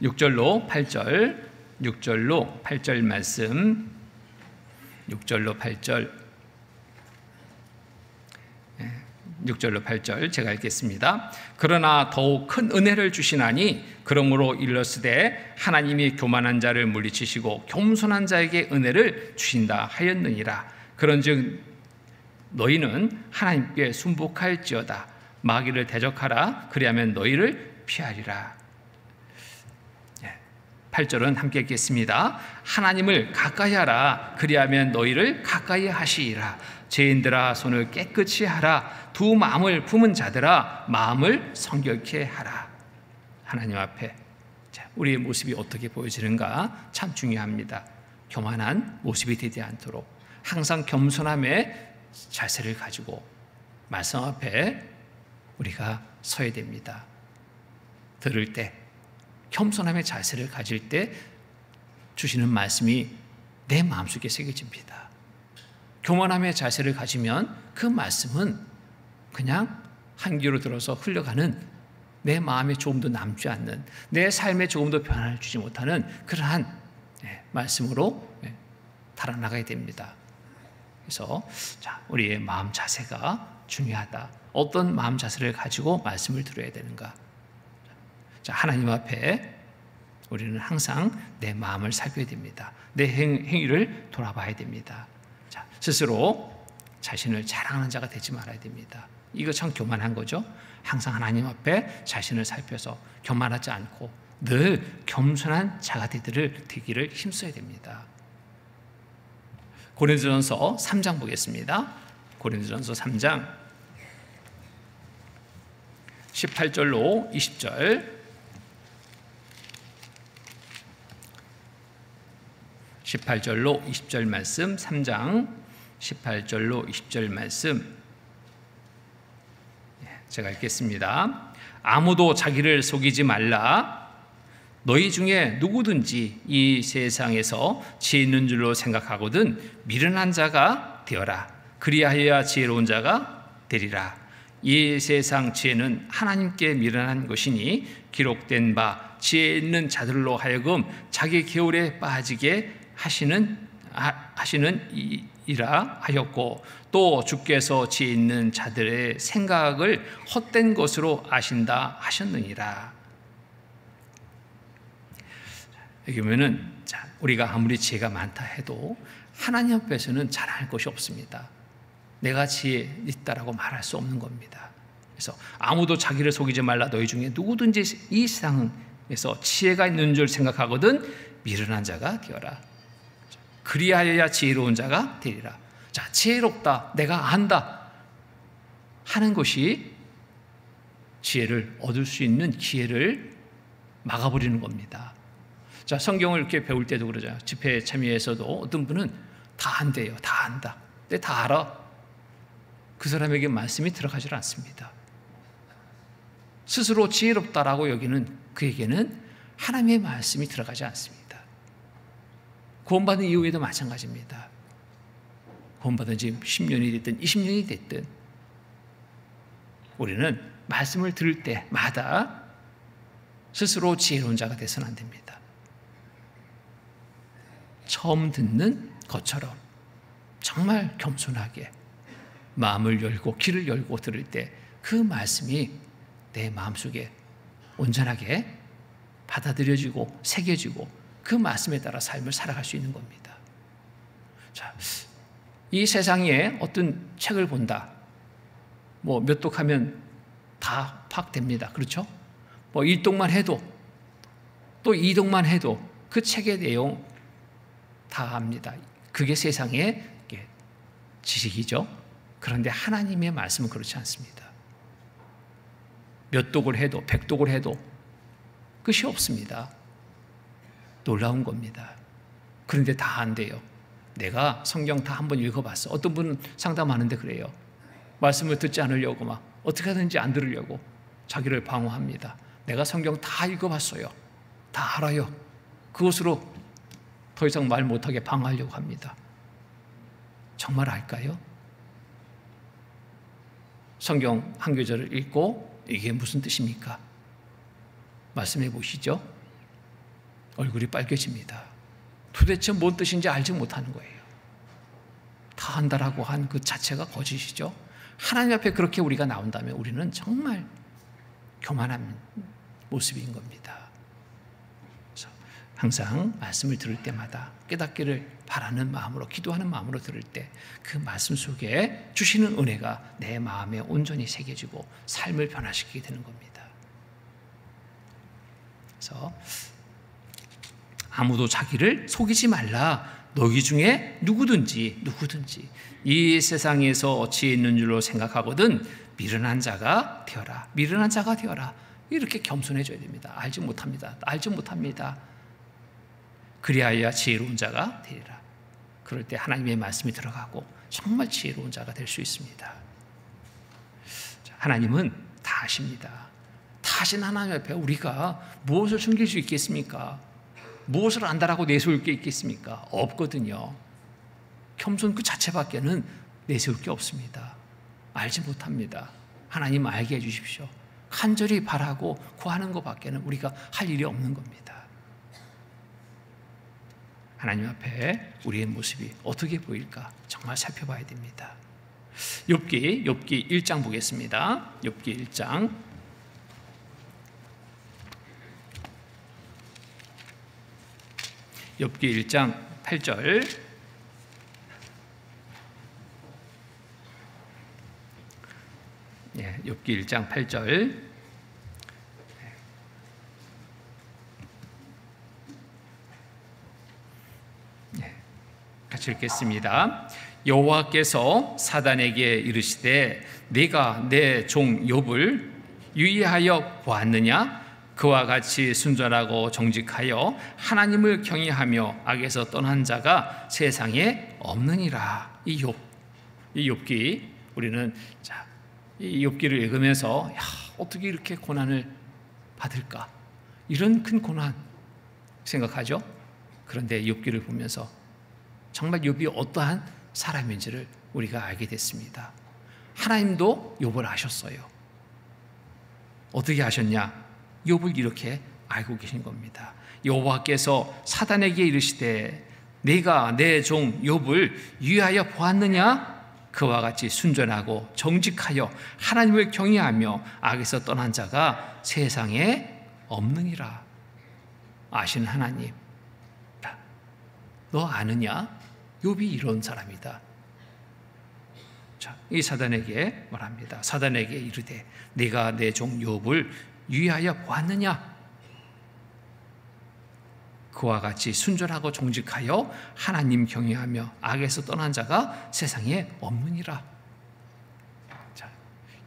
6절로 8절 말씀 6절로 8절 6절로 8절 제가 읽겠습니다. 그러나 더욱 큰 은혜를 주시나니 그러므로 일러스되 하나님이 교만한 자를 물리치시고 겸손한 자에게 은혜를 주신다 하였느니라. 그런즉 너희는 하나님께 순복할지어다. 마귀를 대적하라. 그리하면 너희를 피하리라. 8절은 함께 읽겠습니다. 하나님을 가까이 하라. 그리하면 너희를 가까이 하시리라. 죄인들아 손을 깨끗이 하라. 두 마음을 품은 자들아 마음을 성결케 하라. 하나님 앞에 우리의 모습이 어떻게 보여지는가 참 중요합니다. 교만한 모습이 되지 않도록 항상 겸손함의 자세를 가지고 말씀 앞에 우리가 서야 됩니다. 들을 때 겸손함의 자세를 가질 때 주시는 말씀이 내 마음속에 새겨집니다. 교만함의 자세를 가지면 그 말씀은 그냥 한 귀로 들어서 흘러가는, 내 마음에 조금도 남지 않는, 내 삶에 조금도 변화를 주지 못하는 그러한 말씀으로 달아나가야 됩니다. 그래서 우리의 마음 자세가 중요하다. 어떤 마음 자세를 가지고 말씀을 들어야 되는가? 하나님 앞에 우리는 항상 내 마음을 살펴야 됩니다. 내 행위를 돌아봐야 됩니다. 스스로 자신을 자랑하는 자가 되지 말아야 됩니다. 이거 참 교만한 거죠. 항상 하나님 앞에 자신을 살펴서 교만하지 않고 늘 겸손한 자가 되기를 힘써야 됩니다. 고린도전서 3장 보겠습니다. 고린도전서 3장 18절로 20절 18절로 20절 말씀, 3장 18절로 20절 말씀 제가 읽겠습니다. 아무도 자기를 속이지 말라. 너희 중에 누구든지 이 세상에서 지혜 있는 줄로 생각하거든 미련한 자가 되어라. 그리하여야 지혜로운 자가 되리라. 이 세상 지혜는 하나님께 미련한 것이니 기록된 바 지혜 있는 자들로 하여금 자기 계율에 빠지게 하시는 이라 하였고 또 주께서 지혜 있는 자들의 생각을 헛된 것으로 아신다 하셨느니라. 여기 보면은 우리가 아무리 지혜가 많다 해도 하나님 앞에서는 자랑할 것이 없습니다. 내가 지혜 있다라고 말할 수 없는 겁니다. 그래서 아무도 자기를 속이지 말라. 너희 중에 누구든지 이 세상에서 지혜가 있는 줄 생각하거든 미련한 자가 되어라. 그리하여야 지혜로운 자가 되리라. 지혜롭다, 내가 안다 하는 것이 지혜를 얻을 수 있는 기회를 막아버리는 겁니다. 성경을 이렇게 배울 때도 그러죠. 집회 참여에서도 어떤 분은 다 안돼요. 다 안다. 근데 다 알아. 그 사람에게 말씀이 들어가질 않습니다. 스스로 지혜롭다라고 여기는 그에게는 하나님의 말씀이 들어가지 않습니다. 구원받은 이후에도 마찬가지입니다. 구원받은 지 10년이 됐든 20년이 됐든 우리는 말씀을 들을 때마다 스스로 지혜로운 자가 되서는 안 됩니다. 처음 듣는 것처럼 정말 겸손하게 마음을 열고 귀를 열고 들을 때 그 말씀이 내 마음속에 온전하게 받아들여지고 새겨지고 그 말씀에 따라 삶을 살아갈 수 있는 겁니다. 이 세상에 어떤 책을 본다. 몇 독하면 다 파악됩니다. 그렇죠? 1독만 해도 또 2독만 해도 그 책의 내용 다 압니다. 그게 세상의 지식이죠. 그런데 하나님의 말씀은 그렇지 않습니다. 몇 독을 해도 100독을 해도 끝이 없습니다. 놀라운 겁니다. 그런데 다 안 돼요. 내가 성경 다 한번 읽어봤어. 어떤 분은 상담하는데 그래요. 말씀을 듣지 않으려고 막 어떻게 하든지 안 들으려고 자기를 방어합니다. 내가 성경 다 읽어봤어요. 다 알아요. 그것으로 더 이상 말 못하게 방어하려고 합니다. 정말 알까요? 성경 한 구절을 읽고 이게 무슨 뜻입니까? 말씀해 보시죠. 얼굴이 빨개집니다. 도대체 뭔 뜻인지 알지 못하는 거예요. 다 안다라고 한 그 자체가 거짓이죠. 하나님 앞에 그렇게 우리가 나온다면 우리는 정말 교만한 모습인 겁니다. 그래서 항상 말씀을 들을 때마다 깨닫기를 바라는 마음으로, 기도하는 마음으로 들을 때 그 말씀 속에 주시는 은혜가 내 마음에 온전히 새겨지고 삶을 변화시키게 되는 겁니다. 그래서 아무도 자기를 속이지 말라. 너희 중에 누구든지 이 세상에서 지혜 있는 줄로 생각하거든 미련한 자가 되어라. 미련한 자가 되어라. 이렇게 겸손해져야 됩니다. 알지 못합니다. 그리하여 지혜로운 자가 되리라. 그럴 때 하나님의 말씀이 들어가고 정말 지혜로운 자가 될 수 있습니다. 하나님은 다 아십니다. 다 아신 하나님 앞에 우리가 무엇을 숨길 수 있겠습니까? 무엇을 안다라고 내세울 게 있겠습니까? 없거든요. 겸손 그 자체밖에는 내세울 게 없습니다. 알지 못합니다. 하나님 알게 해주십시오. 간절히 바라고 구하는 것밖에는 우리가 할 일이 없는 겁니다. 하나님 앞에 우리의 모습이 어떻게 보일까 정말 살펴봐야 됩니다. 욥기 1장 보겠습니다. 욥기 1장 8절. 욥기 1장 8절. 같이 읽겠습니다. 여호와께서 사단에게 이르시되 네가 내 종 욥을 유의하여 보았느냐? 그와 같이 순전하고 정직하여 하나님을 경외하며 악에서 떠난 자가 세상에 없느니라. 이 욥기 우리는 이 욥기를 읽으면서 어떻게 이렇게 고난을 받을까? 이런 큰 고난 생각하죠. 그런데 욥기를 보면서 정말 욥이 어떠한 사람인지를 우리가 알게 됐습니다. 하나님도 욥을 아셨어요. 어떻게 아셨냐? 욥을 이렇게 알고 계신 겁니다. 여호와께서 사단에게 이르시되 네가 내 종 욥을 유의하여 보았느냐? 그와 같이 순전하고 정직하여 하나님을 경외하며 악에서 떠난 자가 세상에 없느니라. 아시는 하나님, 너 아느냐? 욥이 이런 사람이다. 자, 이 사단에게 말합니다. 사단에게 이르되 네가 내 종 욥을 유의하여 보았느냐? 그와 같이 순전하고 정직하여 하나님 경외하며 악에서 떠난 자가 세상에 없느니라. 자,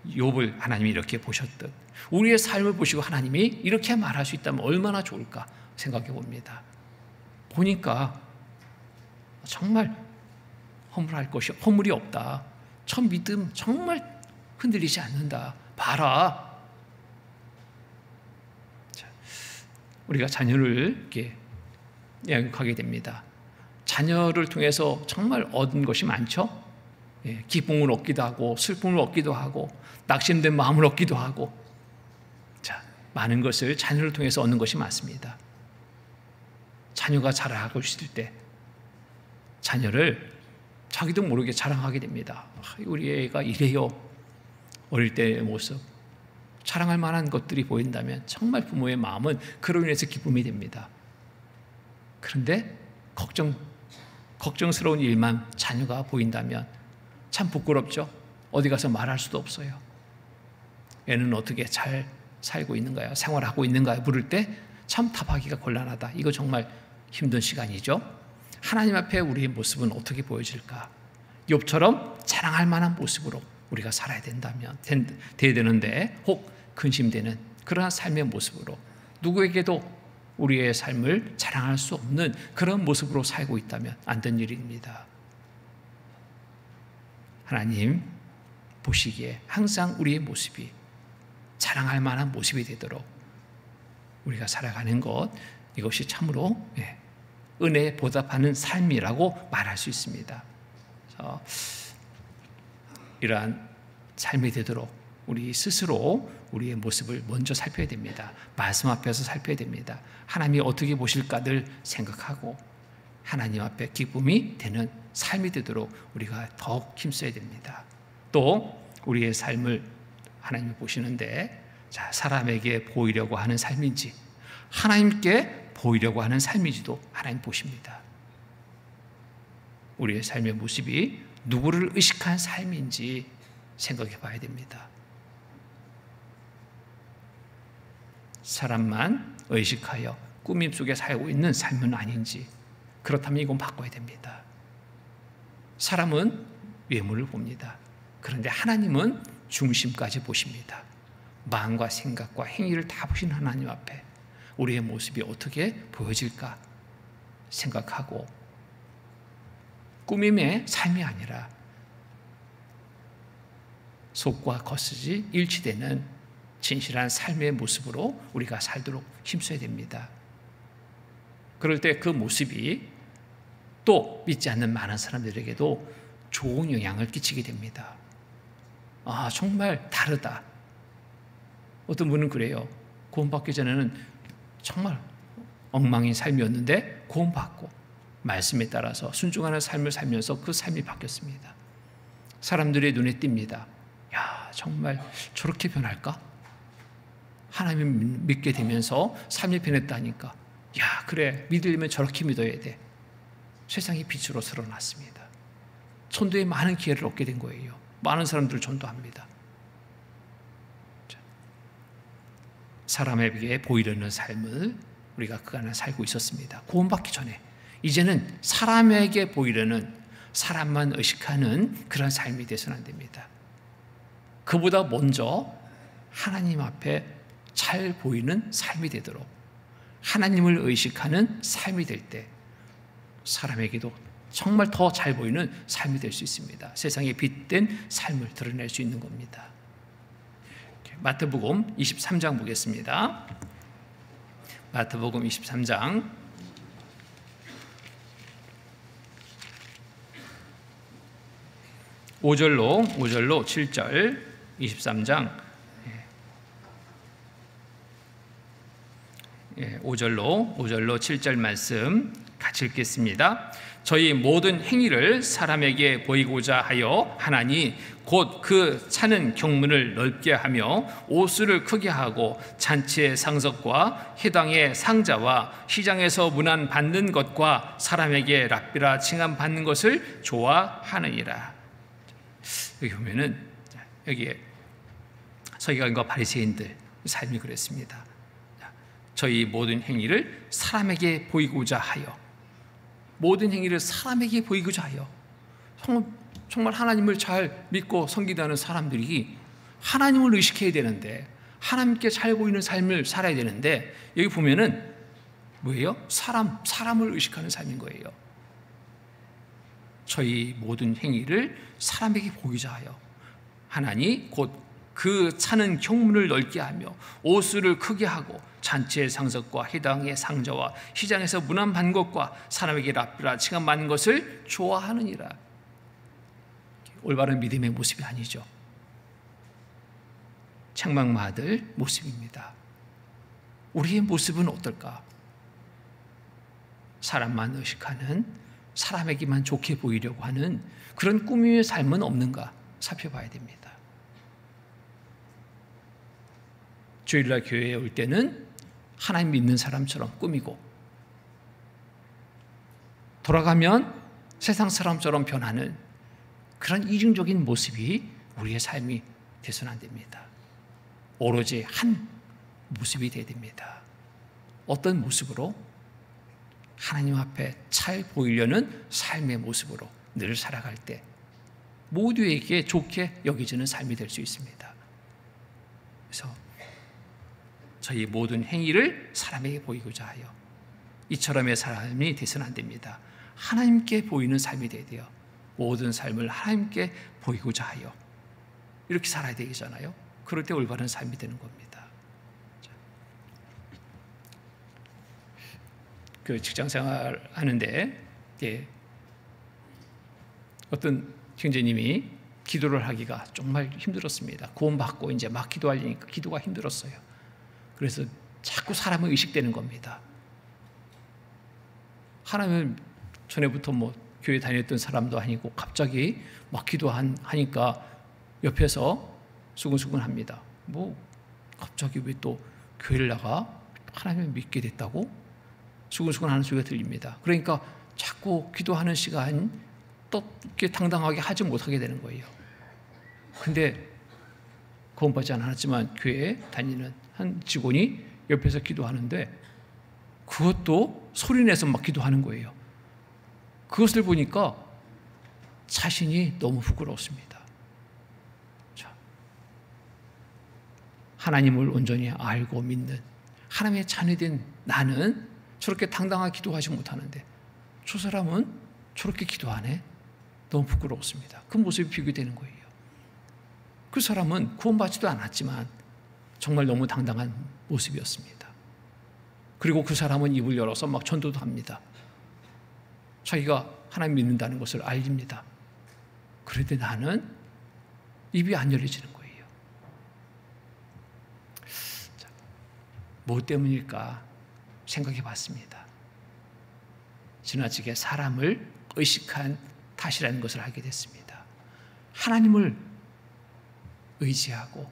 욥을 하나님이 이렇게 보셨듯 우리의 삶을 보시고 하나님이 이렇게 말할 수 있다면 얼마나 좋을까 생각해 봅니다. 보니까 정말 허물이 없다. 첫 믿음 정말 흔들리지 않는다. 봐라. 자, 우리가 자녀를 이렇게 양육하게 됩니다. 자녀를 통해서 정말 얻은 것이 많죠. 기쁨을 얻기도 하고 슬픔을 얻기도 하고 낙심된 마음을 얻기도 하고, 자, 많은 것을 자녀를 통해서 얻는 것이 많습니다. 자녀가 자라고 있을 때 자녀를 자기도 모르게 자랑하게 됩니다. 우리 애가 이래요. 어릴 때의 모습, 자랑할 만한 것들이 보인다면 정말 부모의 마음은 그로 인해서 기쁨이 됩니다. 그런데 걱정스러운 일만 자녀가 보인다면 참 부끄럽죠. 어디 가서 말할 수도 없어요. 애는 어떻게 잘 살고 있는가요? 생활하고 있는가요? 물을 때 참 답하기가 곤란하다. 이거 정말 힘든 시간이죠. 하나님 앞에 우리의 모습은 어떻게 보여질까? 욥처럼 자랑할 만한 모습으로 우리가 살아야 돼야 되는데, 혹 근심되는 그러한 삶의 모습으로 누구에게도 우리의 삶을 자랑할 수 없는 그런 모습으로 살고 있다면 안 된 일입니다. 하나님 보시기에 항상 우리의 모습이 자랑할 만한 모습이 되도록 우리가 살아가는 것, 이것이 참으로 은혜에 보답하는 삶이라고 말할 수 있습니다. 그래서 이러한 삶이 되도록 우리 스스로 우리의 모습을 먼저 살펴야 됩니다. 말씀 앞에서 살펴야 됩니다. 하나님이 어떻게 보실까 늘 생각하고 하나님 앞에 기쁨이 되는 삶이 되도록 우리가 더욱 힘써야 됩니다. 또 우리의 삶을 하나님이 보시는데, 자, 사람에게 보이려고 하는 삶인지 하나님께 보이려고 하는 삶인지도 하나님 보십니다. 우리의 삶의 모습이 누구를 의식한 삶인지 생각해 봐야 됩니다. 사람만 의식하여 꾸밈 속에 살고 있는 삶은 아닌지, 그렇다면 이건 바꿔야 됩니다. 사람은 외모를 봅니다. 그런데 하나님은 중심까지 보십니다. 마음과 생각과 행위를 다 보신 하나님 앞에 우리의 모습이 어떻게 보여질까 생각하고, 꾸밈의 삶이 아니라 속과 겉이 일치되는 진실한 삶의 모습으로 우리가 살도록 힘써야 됩니다. 그럴 때 그 모습이 또 믿지 않는 많은 사람들에게도 좋은 영향을 끼치게 됩니다. 아, 정말 다르다. 어떤 분은 그래요. 구원받기 전에는 정말 엉망인 삶이었는데 구원받고 말씀에 따라서 순종하는 삶을 살면서 그 삶이 바뀌었습니다. 사람들의 눈에 띕니다. 야, 정말 저렇게 변할까? 하나님을 믿게 되면서 삶이 변했다니까. 야, 그래, 믿으려면 저렇게 믿어야 돼. 세상이 빛으로 드러났습니다. 전도에 많은 기회를 얻게 된 거예요. 많은 사람들을 전도합니다. 사람에게 보이려는 삶을 우리가 그 안에 살고 있었습니다. 구원받기 전에. 이제는 사람에게 보이려는, 사람만 의식하는 그런 삶이 되서는 안 됩니다. 그보다 먼저 하나님 앞에 잘 보이는 삶이 되도록 하나님을 의식하는 삶이 될 때 사람에게도 정말 더 잘 보이는 삶이 될 수 있습니다. 세상에 빛된 삶을 드러낼 수 있는 겁니다. 마태복음 23장 보겠습니다. 마태복음 23장 5절로 7절, 23장 5절로 7절 말씀 같이 읽겠습니다. 저희 모든 행위를 사람에게 보이고자 하여 하나니 곧 그 차는 경문을 넓게 하며 오수를 크게 하고 잔치의 상석과 회당의 상자와 시장에서 문안 받는 것과 사람에게 랍비라 칭함 받는 것을 좋아하느니라. 여기 보면은 여기에 서기관과 바리새인들 삶이 그랬습니다. 저희 모든 행위를 사람에게 보이고자 하여, 모든 행위를 사람에게 보이고자 하여. 정말 하나님을 잘 믿고 섬기다는 사람들이 하나님을 의식해야 되는데, 하나님께 잘 보이는 삶을 살아야 되는데, 여기 보면은 뭐예요? 사람을 의식하는 삶인 거예요. 저희 모든 행위를 사람에게 보이자 하여 하나니 곧 그 차는 경문을 넓게 하며 오수를 크게 하고 잔치의 상석과 회당의 상자와 시장에서 문안 받는 것과 사람에게 랍비라 칭함 받는 것을 좋아하느니라. 올바른 믿음의 모습이 아니죠. 책망받을 모습입니다. 우리의 모습은 어떨까? 사람만 의식하는, 사람에게만 좋게 보이려고 하는 그런 꾸밈의 삶은 없는가 살펴봐야 됩니다. 주일날 교회에 올 때는 하나님 믿는 사람처럼 꾸미고, 돌아가면 세상 사람처럼 변하는 그런 이중적인 모습이 우리의 삶이 되서는 안 됩니다. 오로지 한 모습이 되어야 됩니다. 어떤 모습으로? 하나님 앞에 잘 보이려는 삶의 모습으로 늘 살아갈 때 모두에게 좋게 여겨지는 삶이 될 수 있습니다. 그래서 저희 모든 행위를 사람에게 보이고자 하여, 이처럼의 사람이 되서는 안 됩니다. 하나님께 보이는 삶이 되어야 돼요. 모든 삶을 하나님께 보이고자 하여 이렇게 살아야 되잖아요. 그럴 때 올바른 삶이 되는 겁니다. 그 직장생활 하는데 어떤 형제님이 기도를 하기가 정말 힘들었습니다. 구원받고 이제 막 기도하려니까 기도가 힘들었어요. 그래서 자꾸 사람은 의식되는 겁니다. 하나님은 전에부터 교회 다녔던 사람도 아니고 갑자기 막 기도하니까 옆에서 수근수근합니다. 뭐 갑자기 왜 또 교회를 나가? 하나님을 믿게 됐다고? 수근수근하는 소리가 들립니다. 그러니까 자꾸 기도하는 시간 또 이렇게 당당하게 하지 못하게 되는 거예요. 근데 구원받지 않았지만 교회에 다니는 한 직원이 옆에서 기도하는데 그것도 소리내서 막 기도하는 거예요. 그것을 보니까 자신이 너무 부끄러웠습니다. 자, 하나님을 온전히 알고 믿는 하나님의 자녀된 나는 저렇게 당당하게 기도하지 못하는데 저 사람은 저렇게 기도하네? 너무 부끄러웠습니다. 그 모습이 비교되는 거예요. 그 사람은 구원받지도 않았지만 정말 너무 당당한 모습이었습니다. 그리고 그 사람은 입을 열어서 막 전도도 합니다. 자기가 하나님 믿는다는 것을 알립니다. 그런데 나는 입이 안 열려지는 거예요. 자, 뭐 때문일까 생각해 봤습니다. 지나치게 사람을 의식한 탓이라는 것을 알게 됐습니다. 하나님을 의지하고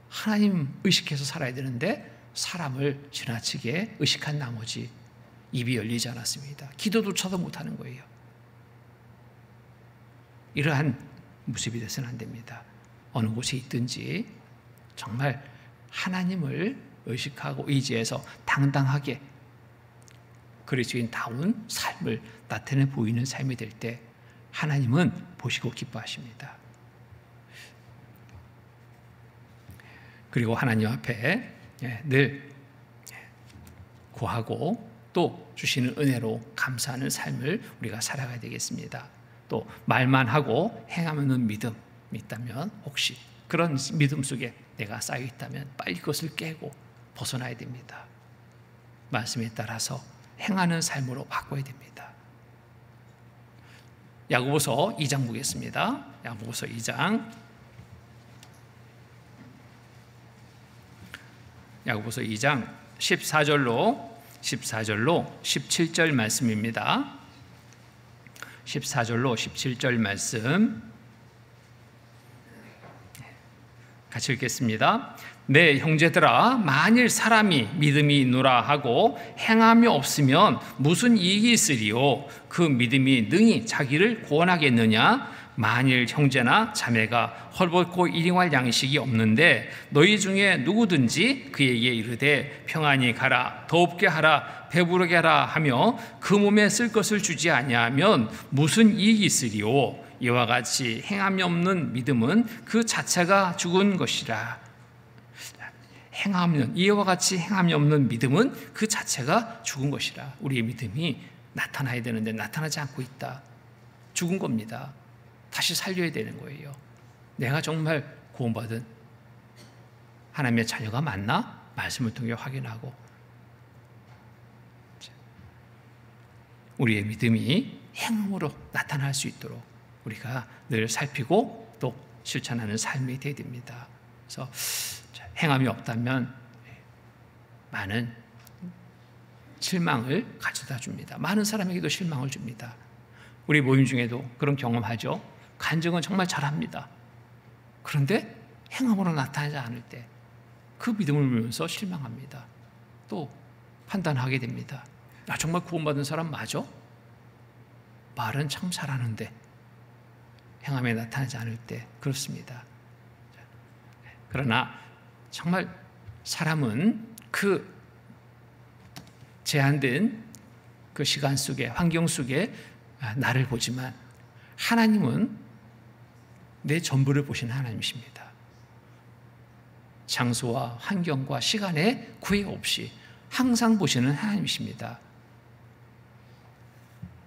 하나님 의식해서 살아야 되는데 사람을 지나치게 의식한 나머지 입이 열리지 않았습니다. 기도조차도 못하는 거예요. 이러한 모습이 돼서는 안 됩니다. 어느 곳에 있든지 정말 하나님을 의식하고 의지해서 당당하게 그리스도인다운 삶을 나타내 보이는 삶이 될 때 하나님은 보시고 기뻐하십니다. 그리고 하나님 앞에 늘 구하고 또 주시는 은혜로 감사하는 삶을 우리가 살아가야 되겠습니다. 또 말만 하고 행하는 믿음이 있다면 혹시 그런 믿음 속에 내가 쌓여 있다면 빨리 그것을 깨고 벗어나야 됩니다. 말씀에 따라서 행하는 삶으로 바꿔야 됩니다. 야고보서 2장 보겠습니다. 야고보서 2장 14절로 17절 말씀입니다. 14절로 17절 말씀 같이 읽겠습니다. 네, 형제들아, 만일 사람이 믿음이 있노라 하고 행함이 없으면 무슨 이익이 있으리요? 그 믿음이 능히 자기를 구원하겠느냐? 만일 형제나 자매가 헐벗고 일용할 양식이 없는데 너희 중에 누구든지 그에게 이르되 평안히 가라, 더웁게 하라, 배부르게 하라 하며 그 몸에 쓸 것을 주지 아니하면 무슨 이익이 있으리요? 이와 같이 행함이 없는 믿음은 그 자체가 죽은 것이라. 이와 같이 행함이 없는 믿음은 그 자체가 죽은 것이라. 우리의 믿음이 나타나야 되는데 나타나지 않고 있다. 죽은 겁니다. 다시 살려야 되는 거예요. 내가 정말 구원받은 하나님의 자녀가 맞나? 말씀을 통해 확인하고 우리의 믿음이 행함으로 나타날 수 있도록 우리가 늘 살피고 또 실천하는 삶이 되어야 됩니다. 그래서 행함이 없다면 많은 실망을 가져다 줍니다. 많은 사람에게도 실망을 줍니다. 우리 모임 중에도 그런 경험하죠. 간증은 정말 잘합니다. 그런데 행함으로 나타나지 않을 때 그 믿음을 보면서 실망합니다. 또 판단하게 됩니다. 나 정말 구원받은 사람 맞아? 말은 참 잘하는데 행함에 나타나지 않을 때 그렇습니다. 그러나 정말 사람은 그 제한된 그 시간 속에 환경 속에 나를 보지만 하나님은 내 전부를 보시는 하나님이십니다. 장소와 환경과 시간에 구애 없이 항상 보시는 하나님이십니다.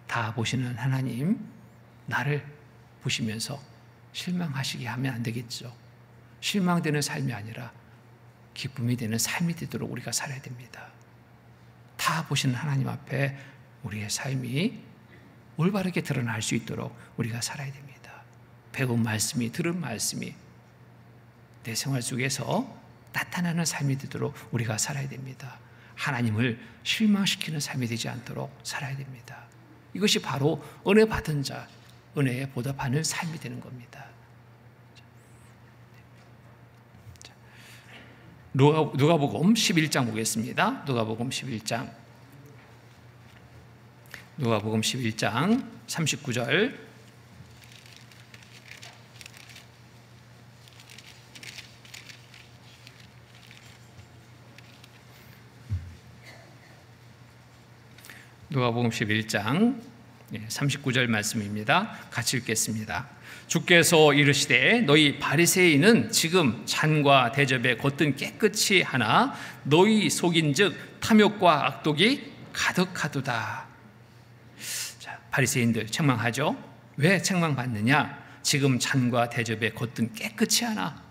다 보시는 하나님, 나를 보시면서 실망하시게 하면 안 되겠죠. 실망되는 삶이 아니라 기쁨이 되는 삶이 되도록 우리가 살아야 됩니다. 다 보시는 하나님 앞에 우리의 삶이 올바르게 드러날 수 있도록 우리가 살아야 됩니다. 배운 말씀이, 들은 말씀이 내 생활 속에서 나타나는 삶이 되도록 우리가 살아야 됩니다. 하나님을 실망시키는 삶이 되지 않도록 살아야 됩니다. 이것이 바로 은혜 받은 자, 은혜에 보답하는 삶이 되는 겁니다. 누가복음 11장 보겠습니다. 누가복음 11장 39절. 누가복음 11장 39절 말씀입니다. 같이 읽겠습니다. 주께서 이르시되 너희 바리새인은 지금 잔과 대접에 겉은 깨끗이 하나 너희 속인즉 탐욕과 악독이 가득하도다. 자, 바리새인들 책망하죠. 왜 책망받느냐? 지금 잔과 대접에 겉은 깨끗이 하나,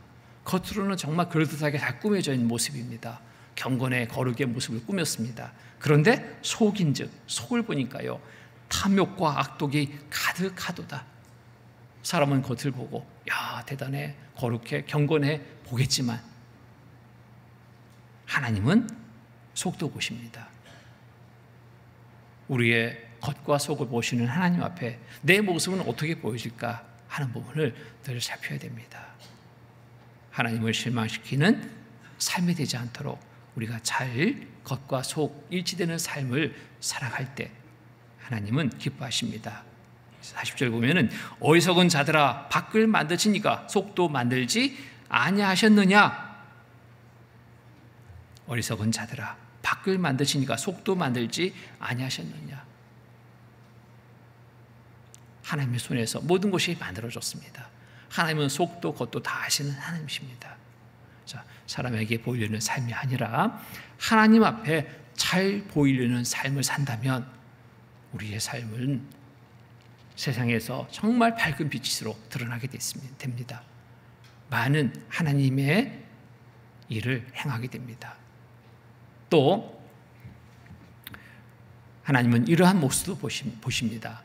겉으로는 정말 그럴듯하게 잘 꾸며져 있는 모습입니다. 경건의 거룩의 모습을 꾸몄습니다. 그런데 속인즉, 속을 보니까요, 탐욕과 악독이 가득하도다. 사람은 겉을 보고 야, 대단해, 거룩해, 경건해 보겠지만 하나님은 속도 보십니다. 우리의 겉과 속을 보시는 하나님 앞에 내 모습은 어떻게 보여질까 하는 부분을 늘 살펴야 됩니다. 하나님을 실망시키는 삶이 되지 않도록 우리가 잘 겉과 속 일치되는 삶을 살아갈 때 하나님은 기뻐하십니다. 40절 보면은 어리석은 자들아 밖을 만드시니까 속도 만들지 아니하셨느냐. 어리석은 자들아 밖을 만드시니까 속도 만들지 아니하셨느냐. 하나님의 손에서 모든 것이 만들어졌습니다. 하나님은 속도 겉도 다 아시는 하나님이십니다. 자, 사람에게 보이려는 삶이 아니라 하나님 앞에 잘 보이려는 삶을 산다면 우리의 삶은 세상에서 정말 밝은 빛으로 드러나게 됩니다. 많은 하나님의 일을 행하게 됩니다. 또 하나님은 이러한 모습도 보십니다.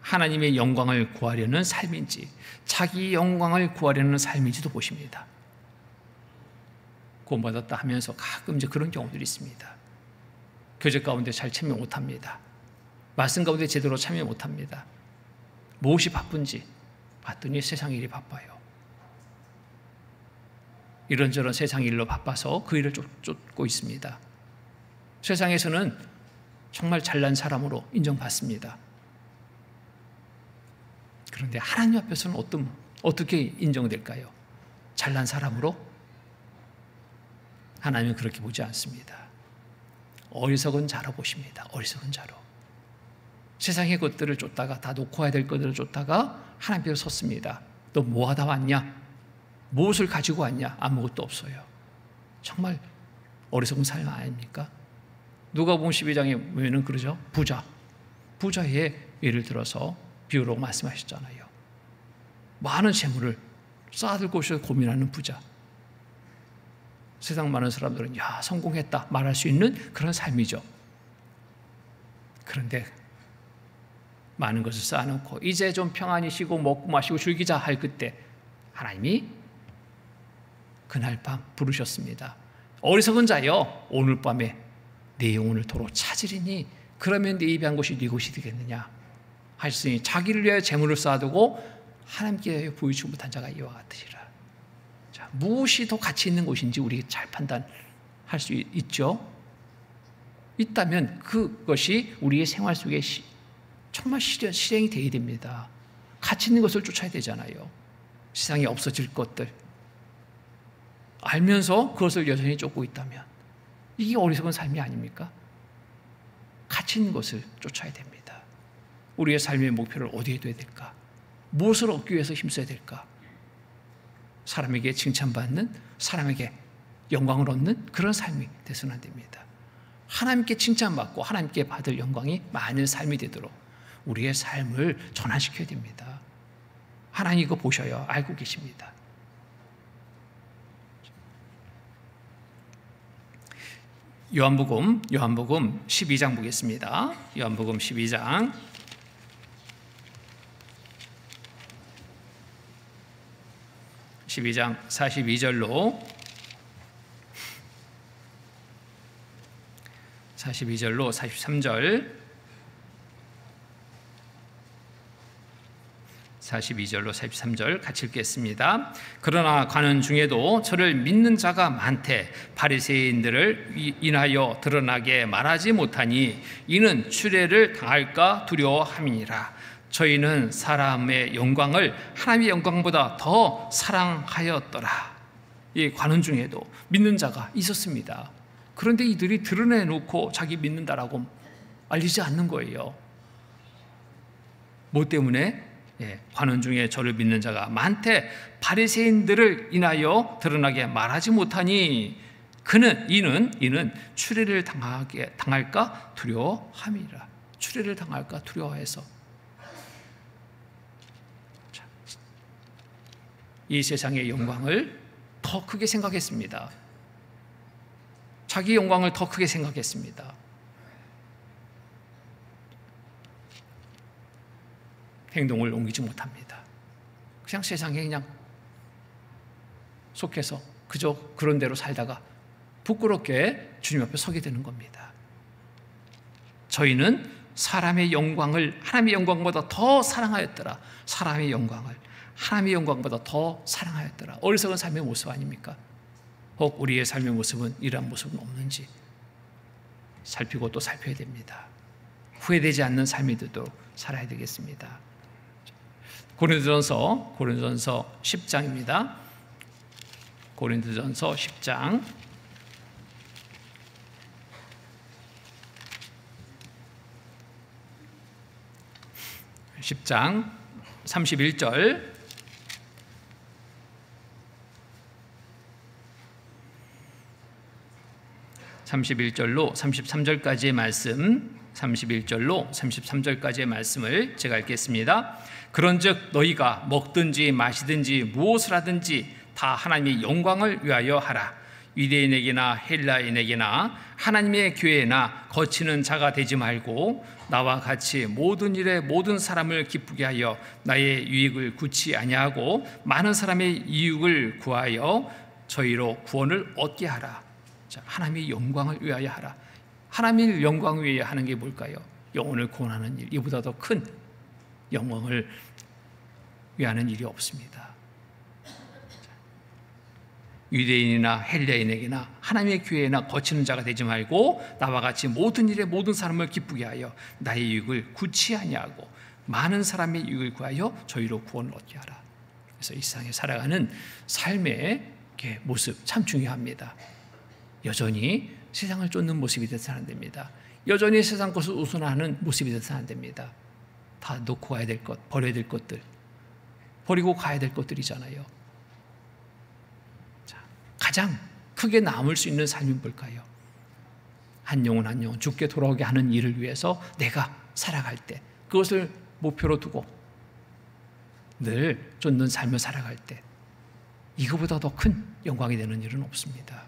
하나님의 영광을 구하려는 삶인지 자기 영광을 구하려는 삶인지도 보십니다. 구원받았다 하면서 가끔 이제 그런 경우들이 있습니다. 교제 가운데 잘 참여 못합니다. 말씀 가운데 제대로 참여 못합니다. 무엇이 바쁜지 봤더니 세상 일이 바빠요. 이런저런 세상 일로 바빠서 그 일을 쫓고 있습니다. 세상에서는 정말 잘난 사람으로 인정받습니다. 그런데 하나님 앞에서는 어떻게 인정될까요? 잘난 사람으로? 하나님은 그렇게 보지 않습니다. 어리석은 자로 보십니다. 어리석은 자로. 세상의 것들을 쫓다가 다 놓고 와야 될 것들을 쫓다가 하나님께서 섰습니다. 너 뭐 하다 왔냐? 무엇을 가지고 왔냐? 아무것도 없어요. 정말 어리석은 삶 아닙니까? 누가복음 12장에 보면은 그러죠. 부자의 예를 들어서 비유로 말씀하셨잖아요. 많은 재물을 쌓아둘 곳에서 고민하는 부자. 세상 많은 사람들은 야, 성공했다 말할 수 있는 그런 삶이죠. 그런데 많은 것을 쌓아놓고 이제 좀 평안히 쉬고 먹고 마시고 즐기자 할 그때 하나님이 그날 밤 부르셨습니다. 어리석은 자여, 오늘 밤에 내 영혼을 도로 찾으리니 그러면 네 입에 한 곳이 네 곳이 되겠느냐 하셨으니 자기를 위하여 재물을 쌓아두고 하나님께 보이지 못한 자가 이와 같으시라. 자, 무엇이 더 가치 있는 곳인지 우리가 잘 판단할 수 있죠. 있다면 그것이 우리의 생활 속에 정말 실행이 되어야 됩니다. 가치 있는 것을 쫓아야 되잖아요. 세상에 없어질 것들 알면서 그것을 여전히 쫓고 있다면 이게 어리석은 삶이 아닙니까? 가치 있는 것을 쫓아야 됩니다. 우리의 삶의 목표를 어디에 둬야 될까? 무엇을 얻기 위해서 힘써야 될까? 사람에게 칭찬받는, 사람에게 영광을 얻는 그런 삶이 돼서는 안 됩니다. 하나님께 칭찬받고 하나님께 받을 영광이 많은 삶이 되도록 우리의 삶을 전환시켜야 됩니다. 하나님 이거 보셔요. 알고 계십니다. 요한복음 12장 보겠습니다. 요한복음 12장 42절로 43절 42절로 43절 같이 읽겠습니다. 그러나 가는 중에도 저를 믿는 자가 많되 바리새인들을 인하여 드러나게 말하지 못하니 이는 추례를 당할까 두려워함이니라. 저희는 사람의 영광을 하나님의 영광보다 더 사랑하였더라. 이 가는 중에도 믿는 자가 있었습니다. 그런데 이들이 드러내놓고 자기 믿는다라고 알리지 않는 거예요. 뭐 때문에? 관원 중에 저를 믿는 자가 많되 바리새인들을 인하여 드러나게 말하지 못하니 이는 추례를 당할까 두려워함이라. 추례를 당할까 두려워해서 이 세상의 영광을 더 크게 생각했습니다. 자기 영광을 더 크게 생각했습니다. 행동을 옮기지 못합니다. 그냥 세상에 그냥 속해서 그저 그런 대로 살다가 부끄럽게 주님 앞에 서게 되는 겁니다. 저희는 사람의 영광을 하나님의 영광보다 더 사랑하였더라. 사람의 영광을 하나님의 영광보다 더 사랑하였더라. 어리석은 삶의 모습 아닙니까? 혹 우리의 삶의 모습은 이러한 모습은 없는지 살피고 또 살펴야 됩니다. 후회되지 않는 삶이도 살아야 되겠습니다. 고린도전서 10장입니다. 고린도전서 10장 31절 31절로 33절까지의 말씀, 31절로 33절까지의 말씀을 제가 읽겠습니다. 그런즉 너희가 먹든지 마시든지 무엇을 하든지 다 하나님의 영광을 위하여 하라. 유대인에게나 헬라인에게나 하나님의 교회나 거치는 자가 되지 말고 나와 같이 모든 일에 모든 사람을 기쁘게 하여 나의 유익을 구치 아니하고 많은 사람의 이익을 구하여 저희로 구원을 얻게 하라. 자, 하나님의 영광을 위하여 하라. 하나님의 영광을 위하여 하는 게 뭘까요? 영혼을 구원하는 일, 이보다 더 큰 영광을 위하는 일이 없습니다. 유대인이나 헬라인에게나 하나님의 교회나 거치는 자가 되지 말고 나와 같이 모든 일에 모든 사람을 기쁘게 하여 나의 유익을 구치 아니하고 많은 사람의 유익을 구하여 저희로 구원을 얻게 하라. 그래서 이 세상에 살아가는 삶의 모습 참 중요합니다. 여전히 세상을 쫓는 모습이 되어서는 안 됩니다. 여전히 세상 것을 우선하는 모습이 되어서는 안 됩니다. 다 놓고 가야 될 것, 버려야 될 것들, 버리고 가야 될 것들이잖아요. 자, 가장 크게 남을 수 있는 삶이 뭘까요? 한 영혼 죽게 돌아오게 하는 일을 위해서 내가 살아갈 때, 그것을 목표로 두고 늘 쫓는 삶을 살아갈 때 이거보다 더 큰 영광이 되는 일은 없습니다.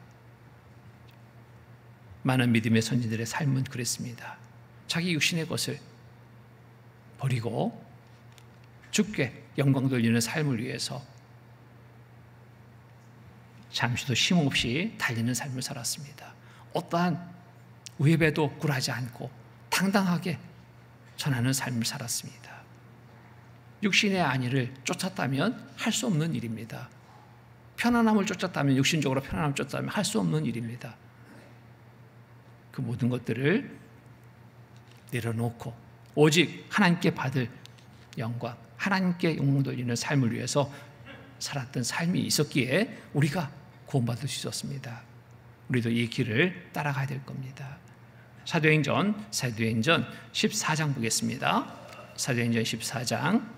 많은 믿음의 선지들의 삶은 그랬습니다. 자기 육신의 것을 버리고 주께 영광 돌리는 삶을 위해서 잠시도 쉼없이 달리는 삶을 살았습니다. 어떠한 위협에도 굴하지 않고 당당하게 전하는 삶을 살았습니다. 육신의 안위를 쫓았다면 할 수 없는 일입니다. 편안함을 쫓았다면, 육신적으로 편안함을 쫓았다면 할 수 없는 일입니다. 그 모든 것들을 내려놓고 오직 하나님께 받을 영광, 하나님께 영광 돌리는 삶을 위해서 살았던 삶이 있었기에 우리가 구원받을 수 있었습니다. 우리도 이 길을 따라가야 될 겁니다. 사도행전 14장 보겠습니다. 사도행전 14장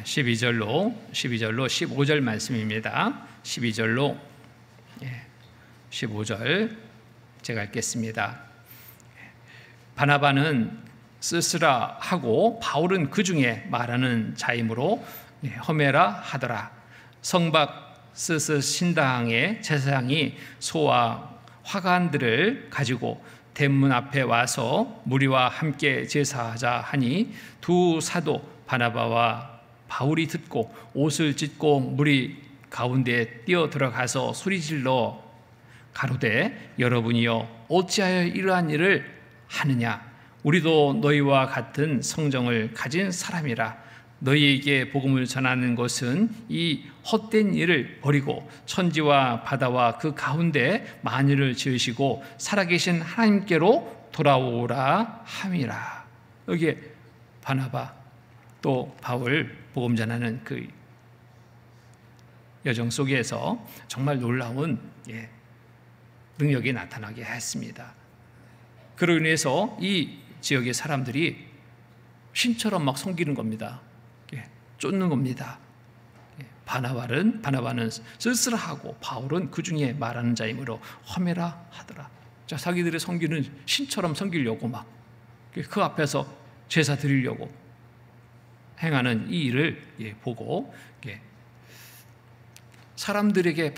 12절로 15절 말씀입니다. 12절로 15절 제가 읽겠습니다. 바나바는 스스라 하고 바울은 그 중에 말하는 자이므로 허메라 하더라. 성박 스스 신당의 제사장이 소와 화관들을 가지고 대문 앞에 와서 무리와 함께 제사하자 하니 두 사도 바나바와 바울이 듣고 옷을 찢고 무리 가운데에 뛰어 들어가서 소리질러 가로되 여러분이여 어찌하여 이러한 일을 하느냐 우리도 너희와 같은 성정을 가진 사람이라 너희에게 복음을 전하는 것은 이 헛된 일을 버리고 천지와 바다와 그 가운데 만유를 지으시고 살아계신 하나님께로 돌아오라 함이라. 여기에 바나바 또 바울 복음 전하는 그 여정 속에서 정말 놀라운 능력이 나타나게 했습니다. 그로 인해서 이 지역의 사람들이 신처럼 막 섬기는 겁니다. 쫓는 겁니다. 바나바는 쓸쓸하고 바울은 그 중에 말하는 자이므로 험해라 하더라. 자, 자기들의 섬기는 신처럼 섬기려고 막 그 앞에서 제사 드리려고 행하는 이 일을 보고 사람들에게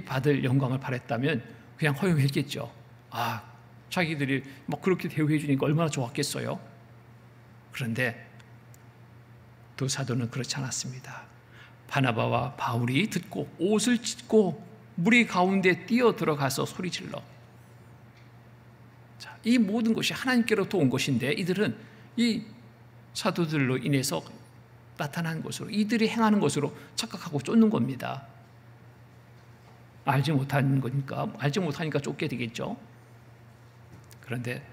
받을 영광을 바랬다면 그냥 허용했겠죠. 아, 자기들이 막 그렇게 대우해 주니까 얼마나 좋았겠어요. 그런데 두 사도는 그렇지 않았습니다. 바나바와 바울이 듣고 옷을 찢고 무리 가운데 뛰어 들어가서 소리질러. 자, 이 모든 것이 하나님께로부터 온 것인데 이들은 이 사도들로 인해서 나타난 것으로 이들이 행하는 것으로 착각하고 쫓는 겁니다. 알지 못하니까 쫓게 되겠죠. 그런데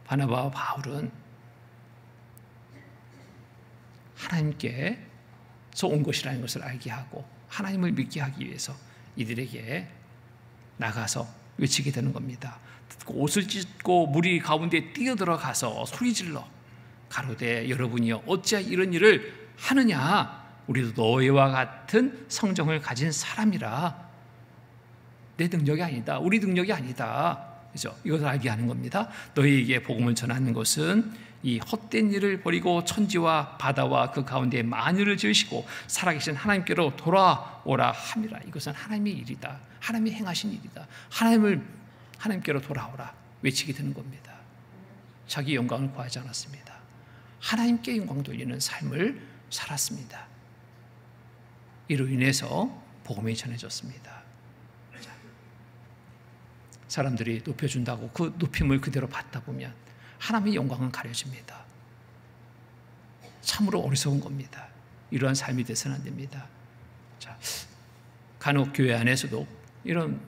바나바와 바울은 하나님께서 온 것이라는 것을 알게 하고 하나님을 믿게 하기 위해서 이들에게 나가서 외치게 되는 겁니다. 옷을 찢고 무리 가운데 뛰어들어가서 소리질러 가로되 여러분이여 어찌하여 이런 일을 하느냐 우리도 너희와 같은 성정을 가진 사람이라. 내 능력이 아니다. 우리 능력이 아니다. 그렇죠? 이것을 알게 하는 겁니다. 너희에게 복음을 전하는 것은 이 헛된 일을 버리고 천지와 바다와 그 가운데 만유를 지으시고 살아계신 하나님께로 돌아오라 함이라. 이것은 하나님의 일이다. 하나님이 행하신 일이다. 하나님께로 돌아오라 외치게 되는 겁니다. 자기 영광을 구하지 않았습니다. 하나님께 영광 돌리는 삶을 살았습니다. 이로 인해서 복음이 전해졌습니다. 사람들이 높여준다고 그 높임을 그대로 받다 보면 하나님의 영광은 가려집니다. 참으로 어리석은 겁니다. 이러한 삶이 돼서는 안 됩니다. 자, 간혹 교회 안에서도 이런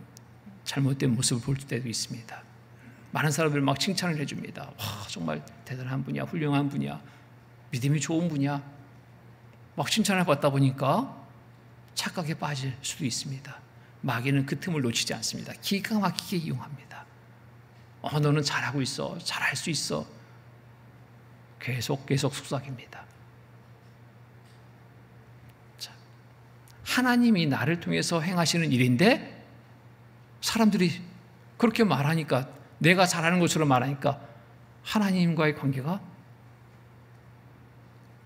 잘못된 모습을 볼 때도 있습니다. 많은 사람들 막 칭찬을 해줍니다. 와, 정말 대단한 분이야, 훌륭한 분이야, 믿음이 좋은 분이야. 막 칭찬을 받다 보니까 착각에 빠질 수도 있습니다. 마귀는 그 틈을 놓치지 않습니다. 기가 막히게 이용합니다. 너는 잘하고 있어, 잘할 수 있어. 계속 속삭입니다. 자, 하나님이 나를 통해서 행하시는 일인데 사람들이 그렇게 말하니까, 내가 잘하는 것처럼 말하니까 하나님과의 관계가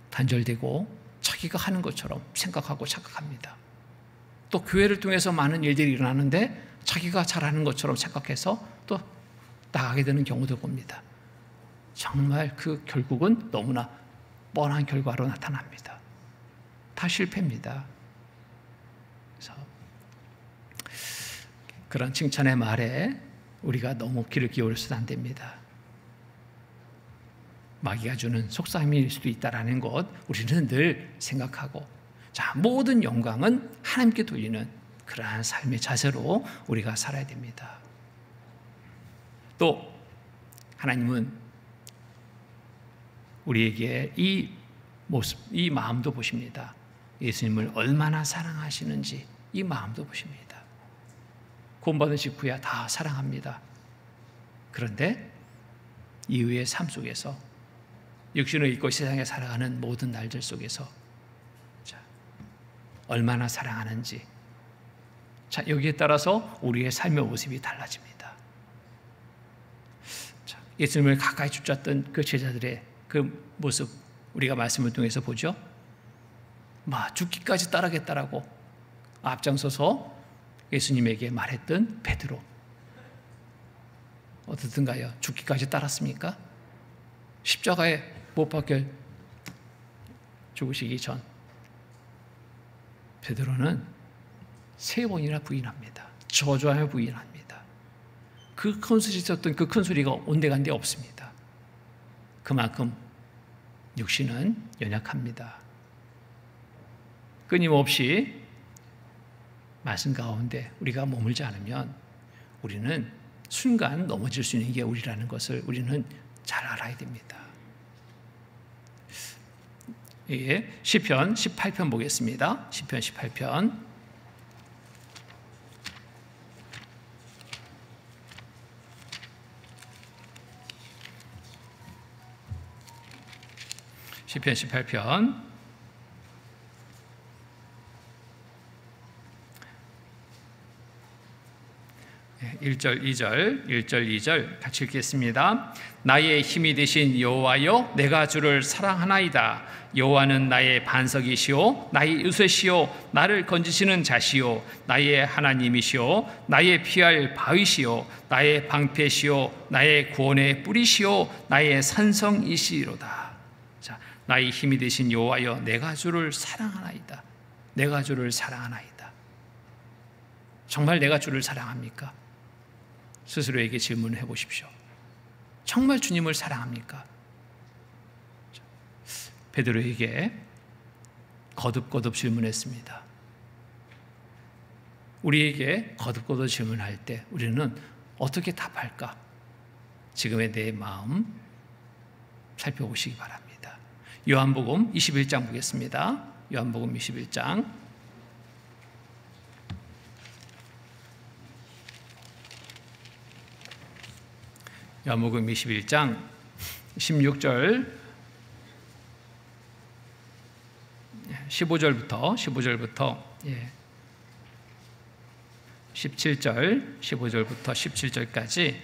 단절되고 자기가 하는 것처럼 생각하고 착각합니다. 또 교회를 통해서 많은 일들이 일어나는데 자기가 잘하는 것처럼 생각해서 또 나가게 되는 경우도 봅니다. 정말 그 결국은 너무나 뻔한 결과로 나타납니다. 다 실패입니다. 그래서 그런 칭찬의 말에 우리가 너무 귀를 기울여서는 안 됩니다. 마귀가 주는 속삭임일 수도 있다는 것 우리는 늘 생각하고, 자, 모든 영광은 하나님께 돌리는 그러한 삶의 자세로 우리가 살아야 됩니다. 또 하나님은 우리에게 이 모습, 이 마음도 보십니다. 예수님을 얼마나 사랑하시는지 이 마음도 보십니다. 구원받은 직후야 다 사랑합니다. 그런데 이후의 삶 속에서 육신을 입고 세상에 살아가는 모든 날들 속에서 얼마나 사랑하는지, 자, 여기에 따라서 우리의 삶의 모습이 달라집니다. 자, 예수님을 가까이 붙잡던 그 제자들의 그 모습 우리가 말씀을 통해서 보죠. 죽기까지 따르겠다라고 앞장서서 예수님에게 말했던 베드로, 어떻든가요? 죽기까지 따랐습니까? 십자가에 못 박혀 죽으시기 전 베드로는 3번이나 부인합니다. 저주하며 부인합니다. 그 큰 소리 있었던 그 큰 소리가 온데간데 없습니다. 그만큼 육신은 연약합니다. 끊임없이 말씀 가운데 우리가 머물지 않으면 우리는 순간 넘어질 수 있는 게 우리라는 것을 우리는 잘 알아야 됩니다. 예, 시편 18편 보겠습니다. 시편 18편. 시편 18편 1절 2절 같이 읽겠습니다. 나의 힘이 되신 여호와여, 내가 주를 사랑하나이다. 여호와는 나의 반석이시오, 나의 요새시오, 나를 건지시는 자시오, 나의 하나님이시오, 나의 피할 바위시오, 나의 방패시오, 나의 구원의 뿌리시오, 나의 산성이시로다. 자, 나의 힘이 되신 여호와여, 내가 주를 사랑하나이다. 내가 주를 사랑하나이다. 정말 내가 주를 사랑합니까? 스스로에게 질문을 해보십시오. 정말 주님을 사랑합니까? 베드로에게 거듭거듭 질문했습니다. 우리에게 거듭거듭 질문할 때 우리는 어떻게 답할까? 지금의 내 마음 살펴보시기 바랍니다. 요한복음 21장 보겠습니다. 요한복음 21장 요한복음 21장 16절 15절부터 17절 15절부터 17절까지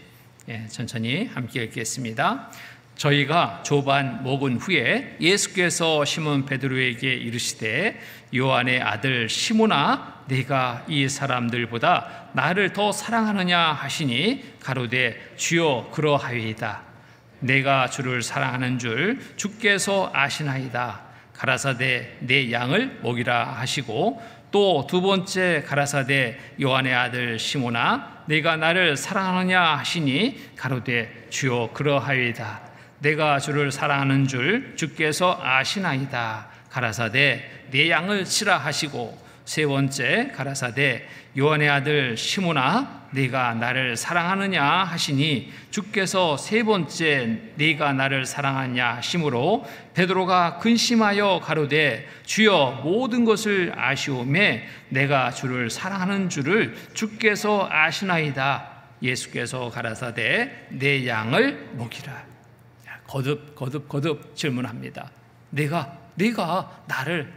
천천히 함께 읽겠습니다. 저희가 조반 먹은 후에 예수께서 시몬 베드로에게 이르시되 요한의 아들 시몬아, 네가 이 사람들보다 나를 더 사랑하느냐 하시니 가로되 주여 그러하이다. 내가 주를 사랑하는 줄 주께서 아시나이다. 가라사대 내 양을 먹이라 하시고 또 두 번째 가라사대 요한의 아들 시몬아, 네가 나를 사랑하느냐 하시니 가로되 주여 그러하이다. 내가 주를 사랑하는 줄 주께서 아시나이다. 가라사대 내 양을 치라 하시고 세 번째 가라사대 요한의 아들 시몬아, 네가 나를 사랑하느냐 하시니 주께서 세 번째 네가 나를 사랑하냐 하심으로 베드로가 근심하여 가로되 주여 모든 것을 아시오매 내가 주를 사랑하는 줄을 주께서 아시나이다. 예수께서 가라사대 내 양을 먹이라. 거듭 질문합니다. 네가 나를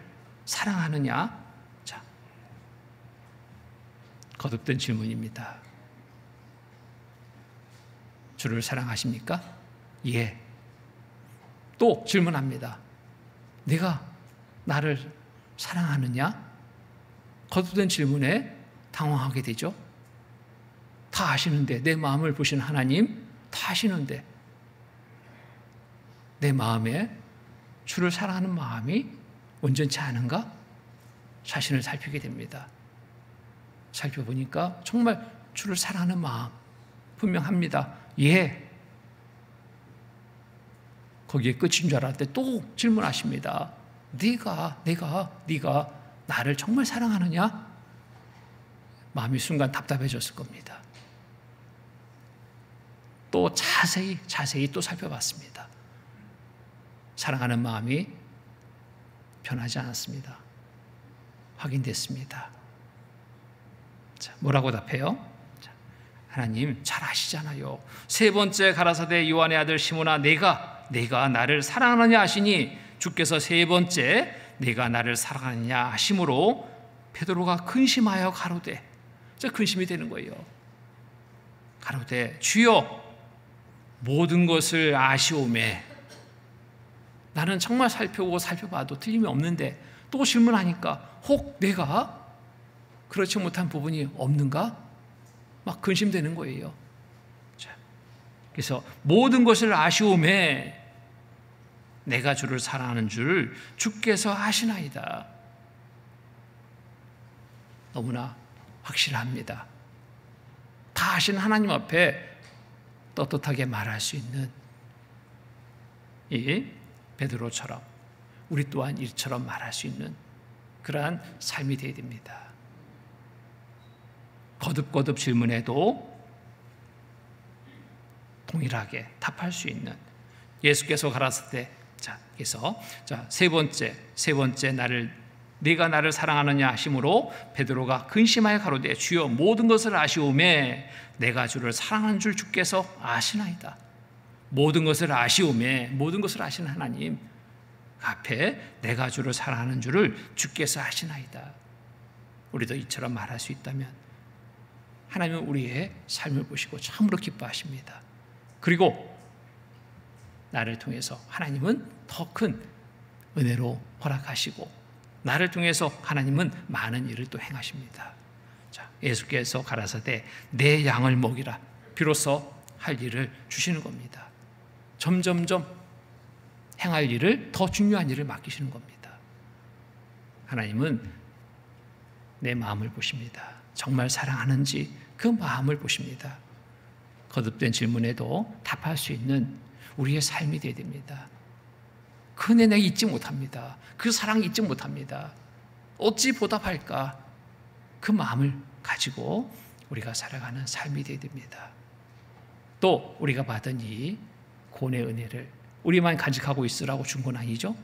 사랑하느냐? 자, 거듭된 질문입니다. 주를 사랑하십니까? 예. 또 질문합니다. 네가 나를 사랑하느냐? 거듭된 질문에 당황하게 되죠. 다 아시는데, 내 마음을 보신 하나님 다 아시는데 내 마음에 주를 사랑하는 마음이 온전치 않은가? 자신을 살피게 됩니다. 살펴보니까 정말 주를 사랑하는 마음 분명합니다. 예. 거기에 끝인 줄 알았는데 또 질문하십니다. 네가 나를 정말 사랑하느냐? 마음이 순간 답답해졌을 겁니다. 또 자세히 또 살펴봤습니다. 사랑하는 마음이 변하지 않았습니다. 확인됐습니다. 자, 뭐라고 답해요? 자, 하나님 잘 아시잖아요. 세 번째 가라사대 요한의 아들 시몬아, 네가 나를 사랑하느냐 하시니 주께서 세 번째 네가 나를 사랑하느냐 하심으로 베드로가 근심하여 가로되, 저 근심이 되는 거예요. 가로되 주여 모든 것을 아시오매. 나는 정말 살펴봐도 틀림이 없는데 또 질문하니까 혹 내가 그렇지 못한 부분이 없는가? 막 근심되는 거예요. 자, 그래서 모든 것을 아시오매 내가 주를 사랑하는 줄 주께서 아시나이다. 너무나 확실합니다. 다 아신 하나님 앞에 떳떳하게 말할 수 있는 이 베드로처럼 우리 또한 이처럼 말할 수 있는 그러한 삶이 되어야 됩니다. 거듭거듭 질문해도 동일하게 답할 수 있는 예수께서 가라사대 때 그래서 세 번째 네가 나를 사랑하느냐 하심으로 베드로가 근심하여 가로되 주여 모든 것을 아시오매 내가 주를 사랑하는 줄 주께서 아시나이다. 모든 것을 아시오매 모든 것을 아시는 하나님 앞에 내가 주를 사랑하는 줄을 주께서 아시나이다. 우리도 이처럼 말할 수 있다면 하나님은 우리의 삶을 보시고 참으로 기뻐하십니다. 그리고 나를 통해서 하나님은 더 큰 은혜로 허락하시고 나를 통해서 하나님은 많은 일을 또 행하십니다. 예수께서 가라사대 내 양을 먹이라 비로소 할 일을 주시는 겁니다. 점점점 행할 일을 더 중요한 일을 맡기시는 겁니다. 하나님은 내 마음을 보십니다. 정말 사랑하는지 그 마음을 보십니다. 거듭된 질문에도 답할 수 있는 우리의 삶이 되어야 됩니다. 그 은혜 내가 잊지 못합니다. 그 사랑 잊지 못합니다. 어찌 보답할까? 그 마음을 가지고 우리가 살아가는 삶이 되어야 됩니다. 또 우리가 받은 이 구원의 은혜를 우리만 간직하고 있으라고 준 건 아니죠.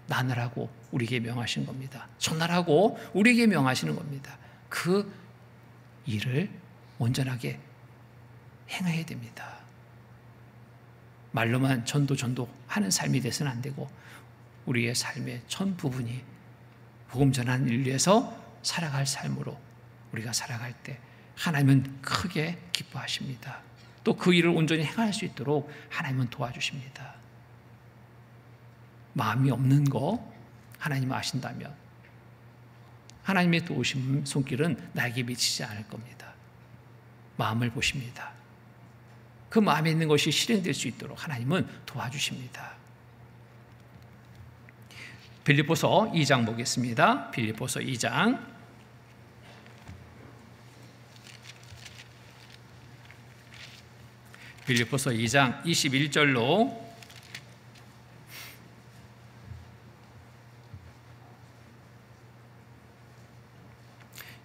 나누라고 우리에게 명하시는 겁니다. 전하라고 우리에게 명하시는 겁니다. 그 일을 온전하게 행해야 됩니다. 말로만 전도 하는 삶이 돼서는 안 되고 우리의 삶의 전 부분이 복음 전하는 일 위해서 살아갈 삶으로 우리가 살아갈 때 하나님은 크게 기뻐하십니다. 또 그 일을 온전히 행할 수 있도록 하나님은 도와주십니다. 마음이 없는 거 하나님 아신다면 하나님의 도우심 손길은 나에게 미치지 않을 겁니다. 마음을 보십니다. 그 마음에 있는 것이 실행될 수 있도록 하나님은 도와주십니다. 빌립보서 2장 보겠습니다. 빌립보서 2장 21절로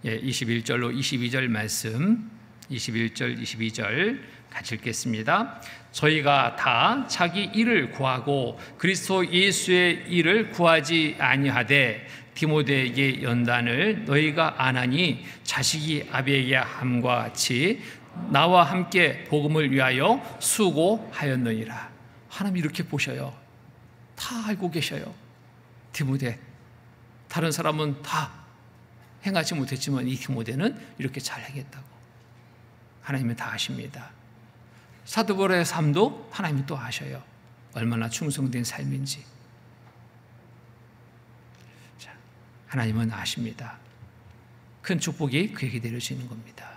21절로 22절 말씀 21절 22절 같이 읽겠습니다. 저희가 다 자기 일을 구하고 그리스도 예수의 일을 구하지 아니하되 디모데에게 연단을 너희가 안 하니 자식이 아비에게 함과 같이 나와 함께 복음을 위하여 수고하였느니라. 하나님 이렇게 보셔요. 다 알고 계셔요. 디모데 다른 사람은 다 행하지 못했지만 이 디모데는 이렇게 잘 행했다고 하나님은 다 아십니다. 사도 바울의 삶도 하나님이 또 아셔요. 얼마나 충성된 삶인지. 자, 하나님은 아십니다. 큰 축복이 그에게 내려지는 겁니다.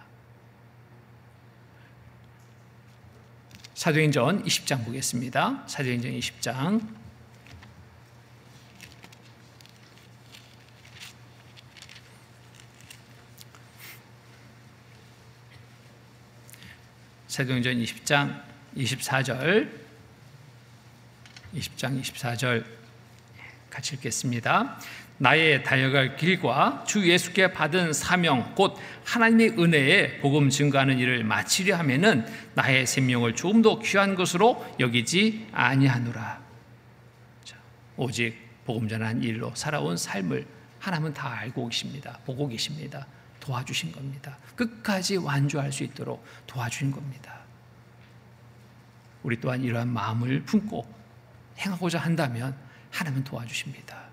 사도행전 20장 보겠습니다. 사도행전 20장 사도행전 20장 24절 20장 24절 같이 읽겠습니다. 나의 달려갈 길과 주 예수께 받은 사명 곧 하나님의 은혜에 복음 증거하는 일을 마치려 하면은 나의 생명을 조금 더 귀한 것으로 여기지 아니하노라. 오직 복음 전하는 일로 살아온 삶을 하나님은 다 알고 계십니다. 보고 계십니다. 도와주신 겁니다. 끝까지 완주할 수 있도록 도와주신 겁니다. 우리 또한 이러한 마음을 품고 행하고자 한다면 하나님은 도와주십니다.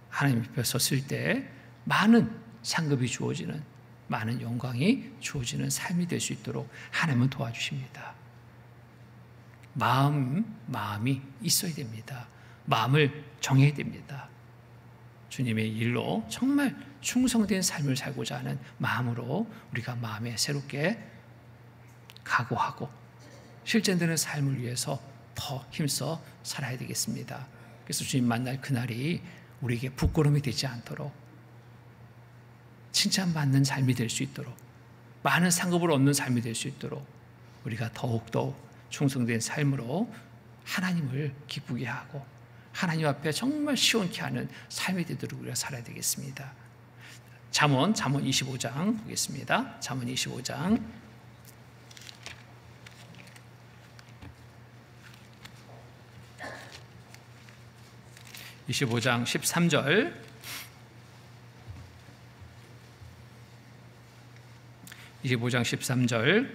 하나님 앞에 섰을 때 많은 상급이 주어지는, 많은 영광이 주어지는 삶이 될 수 있도록 하나님은 도와주십니다. 마음이 있어야 됩니다. 마음을 정해야 됩니다. 주님의 일로 정말 충성된 삶을 살고자 하는 마음으로 우리가 마음에 새롭게 각오하고 실천되는 삶을 위해서 더 힘써 살아야 되겠습니다. 그래서 주님 만날 그날이 우리에게 부끄러움이 되지 않도록 칭찬받는 삶이 될 수 있도록, 많은 상급을 얻는 삶이 될 수 있도록 우리가 더욱더 충성된 삶으로 하나님을 기쁘게 하고 하나님 앞에 정말 시원케 하는 삶이 되도록 우리가 살아야 되겠습니다. 잠언 25장 보겠습니다. 잠언 25장 25장 13절, 25장 13절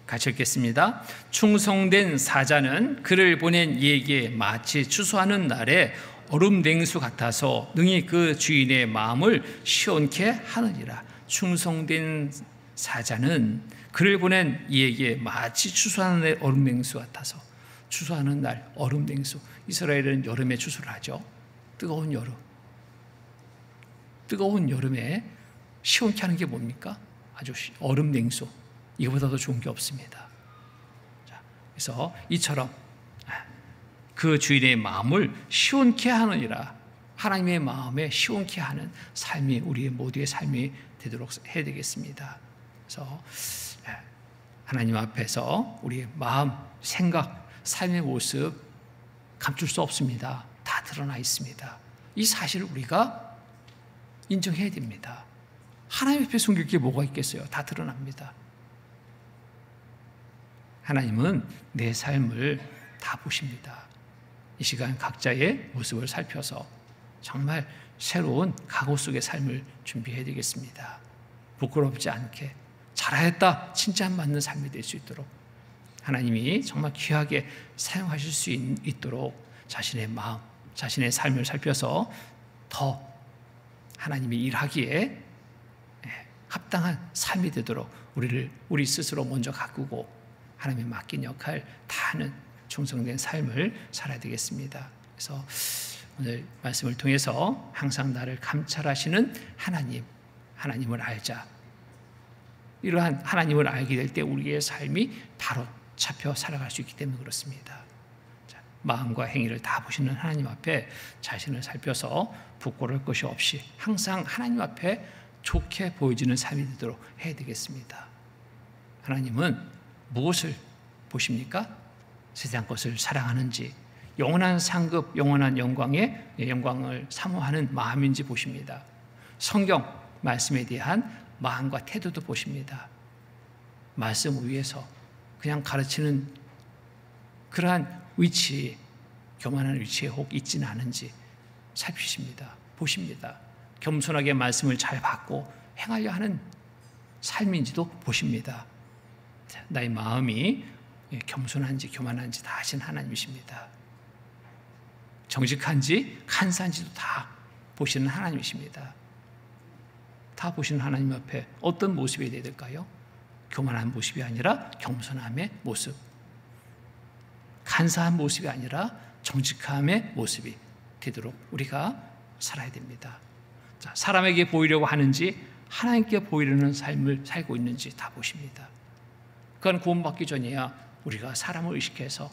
같이 읽겠습니다. 충성된 사자는 그를 보낸 이에게 마치 추수하는 날에 얼음 냉수 같아서 능히 그 주인의 마음을 시원케 하느니라. 충성된 사자는 그를 보낸 이에게 마치 추수하는 날 얼음 냉수 같아서. 추수하는 날 얼음 냉수. 이스라엘은 여름에 추수를 하죠. 뜨거운 여름. 뜨거운 여름에 시원케 하는 게 뭡니까? 아주 얼음 냉수. 이거보다 더 좋은 게 없습니다. 자, 그래서 이처럼 그 주인의 마음을 시원케 하느니라. 하나님의 마음에 시원케 하는 삶이 우리 모두의 삶이 되도록 해야 되겠습니다. 그래서 하나님 앞에서 우리의 마음, 생각, 삶의 모습 감출 수 없습니다. 다 드러나 있습니다. 이 사실을 우리가 인정해야 됩니다. 하나님 앞에 숨길 게 뭐가 있겠어요? 다 드러납니다. 하나님은 내 삶을 다 보십니다. 이 시간 각자의 모습을 살펴서 정말 새로운 각오 속의 삶을 준비해야 되겠습니다. 부끄럽지 않게 잘하였다 칭찬받는 삶이 될 수 있도록 하나님이 정말 귀하게 사용하실 수 있도록 자신의 마음, 자신의 삶을 살펴서 더 하나님이 일하기에 합당한 삶이 되도록 우리 스스로 먼저 가꾸고 하나님의 맡긴 역할 다 하는 충성된 삶을 살아야 되겠습니다. 그래서 오늘 말씀을 통해서 항상 나를 감찰하시는 하나님을 알자. 이러한 하나님을 알게 될 때 우리의 삶이 바로 잡혀 살아갈 수 있기 때문에 그렇습니다. 자, 마음과 행위를 다 보시는 하나님 앞에 자신을 살펴서 부끄러울 것이 없이 항상 하나님 앞에 좋게 보여지는 삶이 되도록 해야 되겠습니다. 하나님은 무엇을 보십니까? 세상 것을 사랑하는지, 영원한 상급, 영원한 영광을 사모하는 마음인지 보십니다. 성경 말씀에 대한 마음과 태도도 보십니다. 말씀 위에서 그냥 가르치는 그러한 위치, 교만한 위치에 혹 있지는 않은지 살피십니다. 보십니다. 겸손하게 말씀을 잘 받고 행하려 하는 삶인지도 보십니다. 나의 마음이 겸손한지 교만한지 다 아신 하나님이십니다. 정직한지 간사한지도 다 보시는 하나님이십니다. 다 보시는 하나님 앞에 어떤 모습이 되어야 될까요? 교만한 모습이 아니라 겸손함의 모습, 간사한 모습이 아니라 정직함의 모습이 되도록 우리가 살아야 됩니다. 자, 사람에게 보이려고 하는지 하나님께 보이려는 삶을 살고 있는지 다 보십니다. 그건 구원받기 전이야 우리가 사람을 의식해서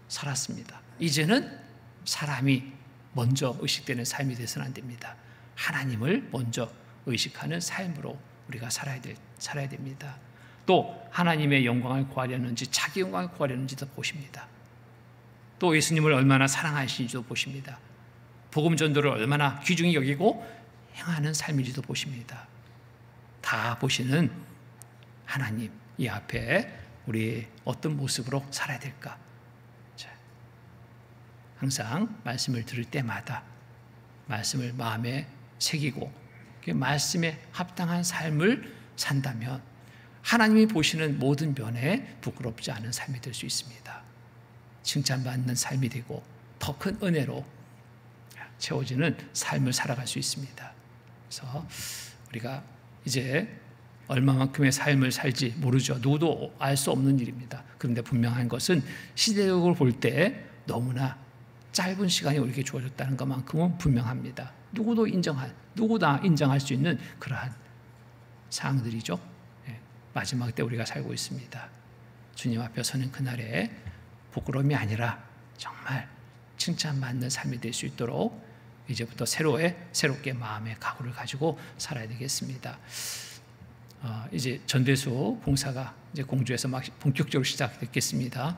살았습니다. 이제는 사람이 먼저 의식되는 삶이 되어서는 안 됩니다. 하나님을 먼저 의식하는 삶으로 우리가 살아야 됩니다. 또 하나님의 영광을 구하려는지 자기 영광을 구하려는지도 보십니다. 또 예수님을 얼마나 사랑하시는지도 보십니다. 복음 전도를 얼마나 귀중히 여기고 행하는 삶인지도 보십니다. 다 보시는 하나님, 이 앞에 우리 어떤 모습으로 살아야 될까? 항상 말씀을 들을 때마다 말씀을 마음에 새기고 그 말씀에 합당한 삶을 산다면 하나님이 보시는 모든 면에 부끄럽지 않은 삶이 될 수 있습니다. 칭찬받는 삶이 되고 더 큰 은혜로 채워지는 삶을 살아갈 수 있습니다. 그래서 우리가 이제 얼마만큼의 삶을 살지 모르죠. 누구도 알 수 없는 일입니다. 그런데 분명한 것은 시대적으로 볼 때 너무나 짧은 시간이 우리에게 주어졌다는 것만큼은 분명합니다. 누구나 인정할 수 있는 그러한 사항들이죠. 마지막 때 우리가 살고 있습니다. 주님 앞에 서는 그날에 부끄러움이 아니라 정말 칭찬받는 삶이 될 수 있도록 이제부터 새롭게 마음의 각오를 가지고 살아야 되겠습니다. 이제 전대수 봉사가 이제 공주에서 막 본격적으로 시작됐겠습니다.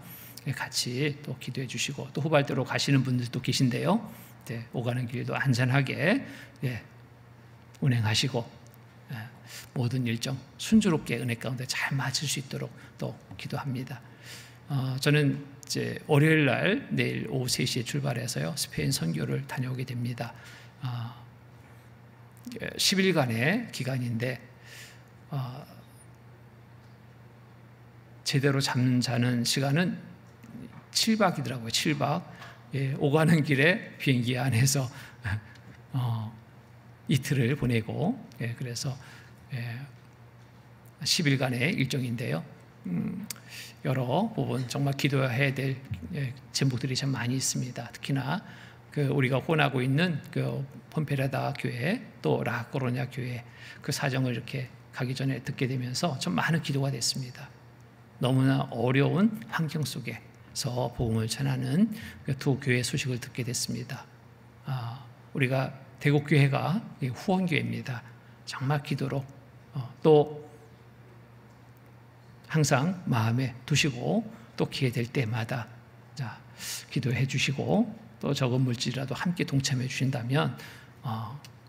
같이 또 기도해 주시고, 또 후발대로 가시는 분들도 계신데요. 네, 오가는 길도 안전하게 운행하시고 모든 일정 순조롭게 은혜 가운데 잘 마칠 수 있도록 또 기도합니다. 저는 이제 월요일 날 내일 오후 3시에 출발해서요 스페인 선교를 다녀오게 됩니다. 10일간의 기간인데 제대로 자는 시간은 7박이더라고요. 7박. 오가는 길에 비행기 안에서 이틀을 보내고, 그래서 10일간의 일정인데요. 여러 부분 정말 기도해야 될 제목들이 참 많이 있습니다. 특히나 우리가 혼하고 있는 그 폼페라다 교회, 또 라코로냐 교회 그 사정을 이렇게 가기 전에 듣게 되면서 좀 많은 기도가 됐습니다. 너무나 어려운 환경 속에서 복음을 전하는 그 두 교회 소식을 듣게 됐습니다. 우리가 대곡교회가 후원교회입니다. 정말 기도로 또 항상 마음에 두시고, 또 기회 될 때마다 기도해 주시고, 또 적은 물질이라도 함께 동참해 주신다면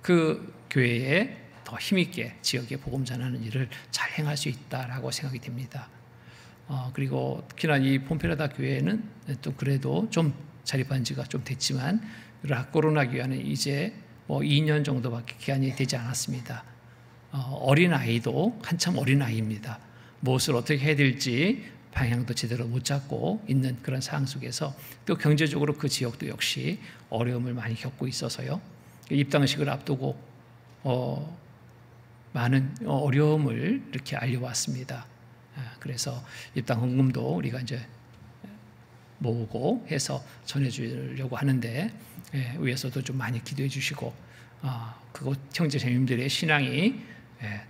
그 교회에 더 힘있게 지역에 복음 전하는 일을 잘 행할 수 있다라고 생각이 됩니다. 그리고 특히나 이 폼페라다 교회는 또 그래도 좀 자립한 지가 좀 됐지만, 라코로나 교회는 이제 2년 정도밖에 기한이 되지 않았습니다. 어린아이도 한참 어린아이입니다. 무엇을 어떻게 해야 될지 방향도 제대로 못 잡고 있는 그런 상황 속에서, 또 경제적으로 그 지역도 역시 어려움을 많이 겪고 있어서요, 입당식을 앞두고 많은 어려움을 이렇게 알려왔습니다. 그래서 입당 헌금도 우리가 이제 모으고 해서 전해주려고 하는데, 위에서도 좀 많이 기도해 주시고, 그곳 형제자매님들의 신앙이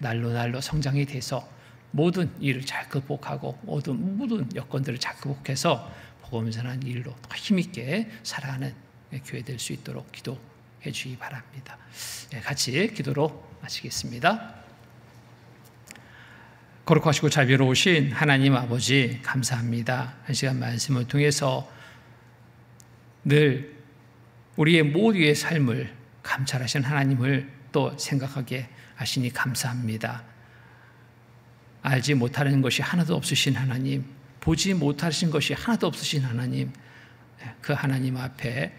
날로 성장이 돼서 모든 일을 잘 극복하고 모든 여건들을 잘 극복해서 복음 전하는 일로 더 힘있게 살아가는 교회 될 수 있도록 기도해 주시기 바랍니다. 같이 기도로 마치겠습니다. 거룩하시고 자비로우신 하나님 아버지, 감사합니다. 한 시간 말씀을 통해서 늘 우리의 모두의 삶을 감찰하신 하나님을 또 생각하게 하시니 감사합니다. 알지 못하는 것이 하나도 없으신 하나님, 보지 못하신 것이 하나도 없으신 하나님, 그 하나님 앞에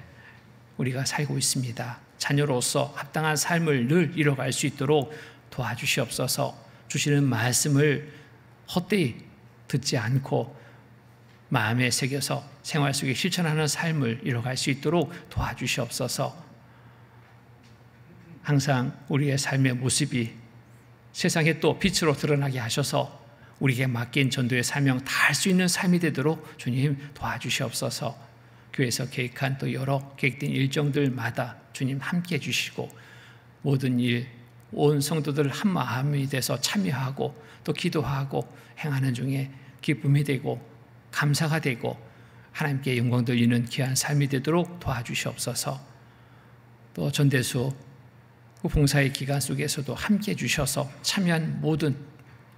우리가 살고 있습니다. 자녀로서 합당한 삶을 늘 이뤄갈 수 있도록 도와주시옵소서. 주시는 말씀을 헛되이 듣지 않고 마음에 새겨서 생활 속에 실천하는 삶을 이뤄갈 수 있도록 도와주시옵소서. 항상 우리의 삶의 모습이 세상에 또 빛으로 드러나게 하셔서 우리에게 맡긴 전도의 사명 다 할 수 있는 삶이 되도록 주님 도와주시옵소서. 교회에서 계획한 또 여러 계획된 일정들마다 주님 함께 해주시고, 모든 일 온 성도들 한 마음이 돼서 참여하고 또 기도하고 행하는 중에 기쁨이 되고 감사가 되고 하나님께 영광 돌리는 귀한 삶이 되도록 도와주시옵소서. 또 전대수 그 봉사의 기간 속에서도 함께 해주셔서 참여한 모든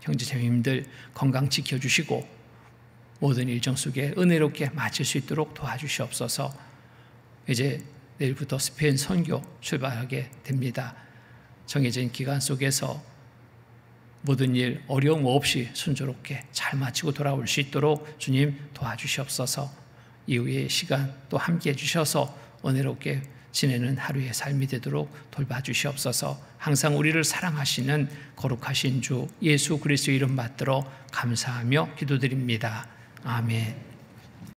형제자매님들 건강 지켜주시고 모든 일정 속에 은혜롭게 마칠 수 있도록 도와주시옵소서. 이제 내일부터 스페인 선교 출발하게 됩니다. 정해진 기간 속에서 모든 일 어려움 없이 순조롭게 잘 마치고 돌아올 수 있도록 주님 도와주시옵소서. 이후의 시간 또 함께 해주셔서 은혜롭게 지내는 하루의 삶이 되도록 돌봐주시옵소서. 항상 우리를 사랑하시는 거룩하신 주 예수 그리스도 이름 받들어 감사하며 기도드립니다. 아멘.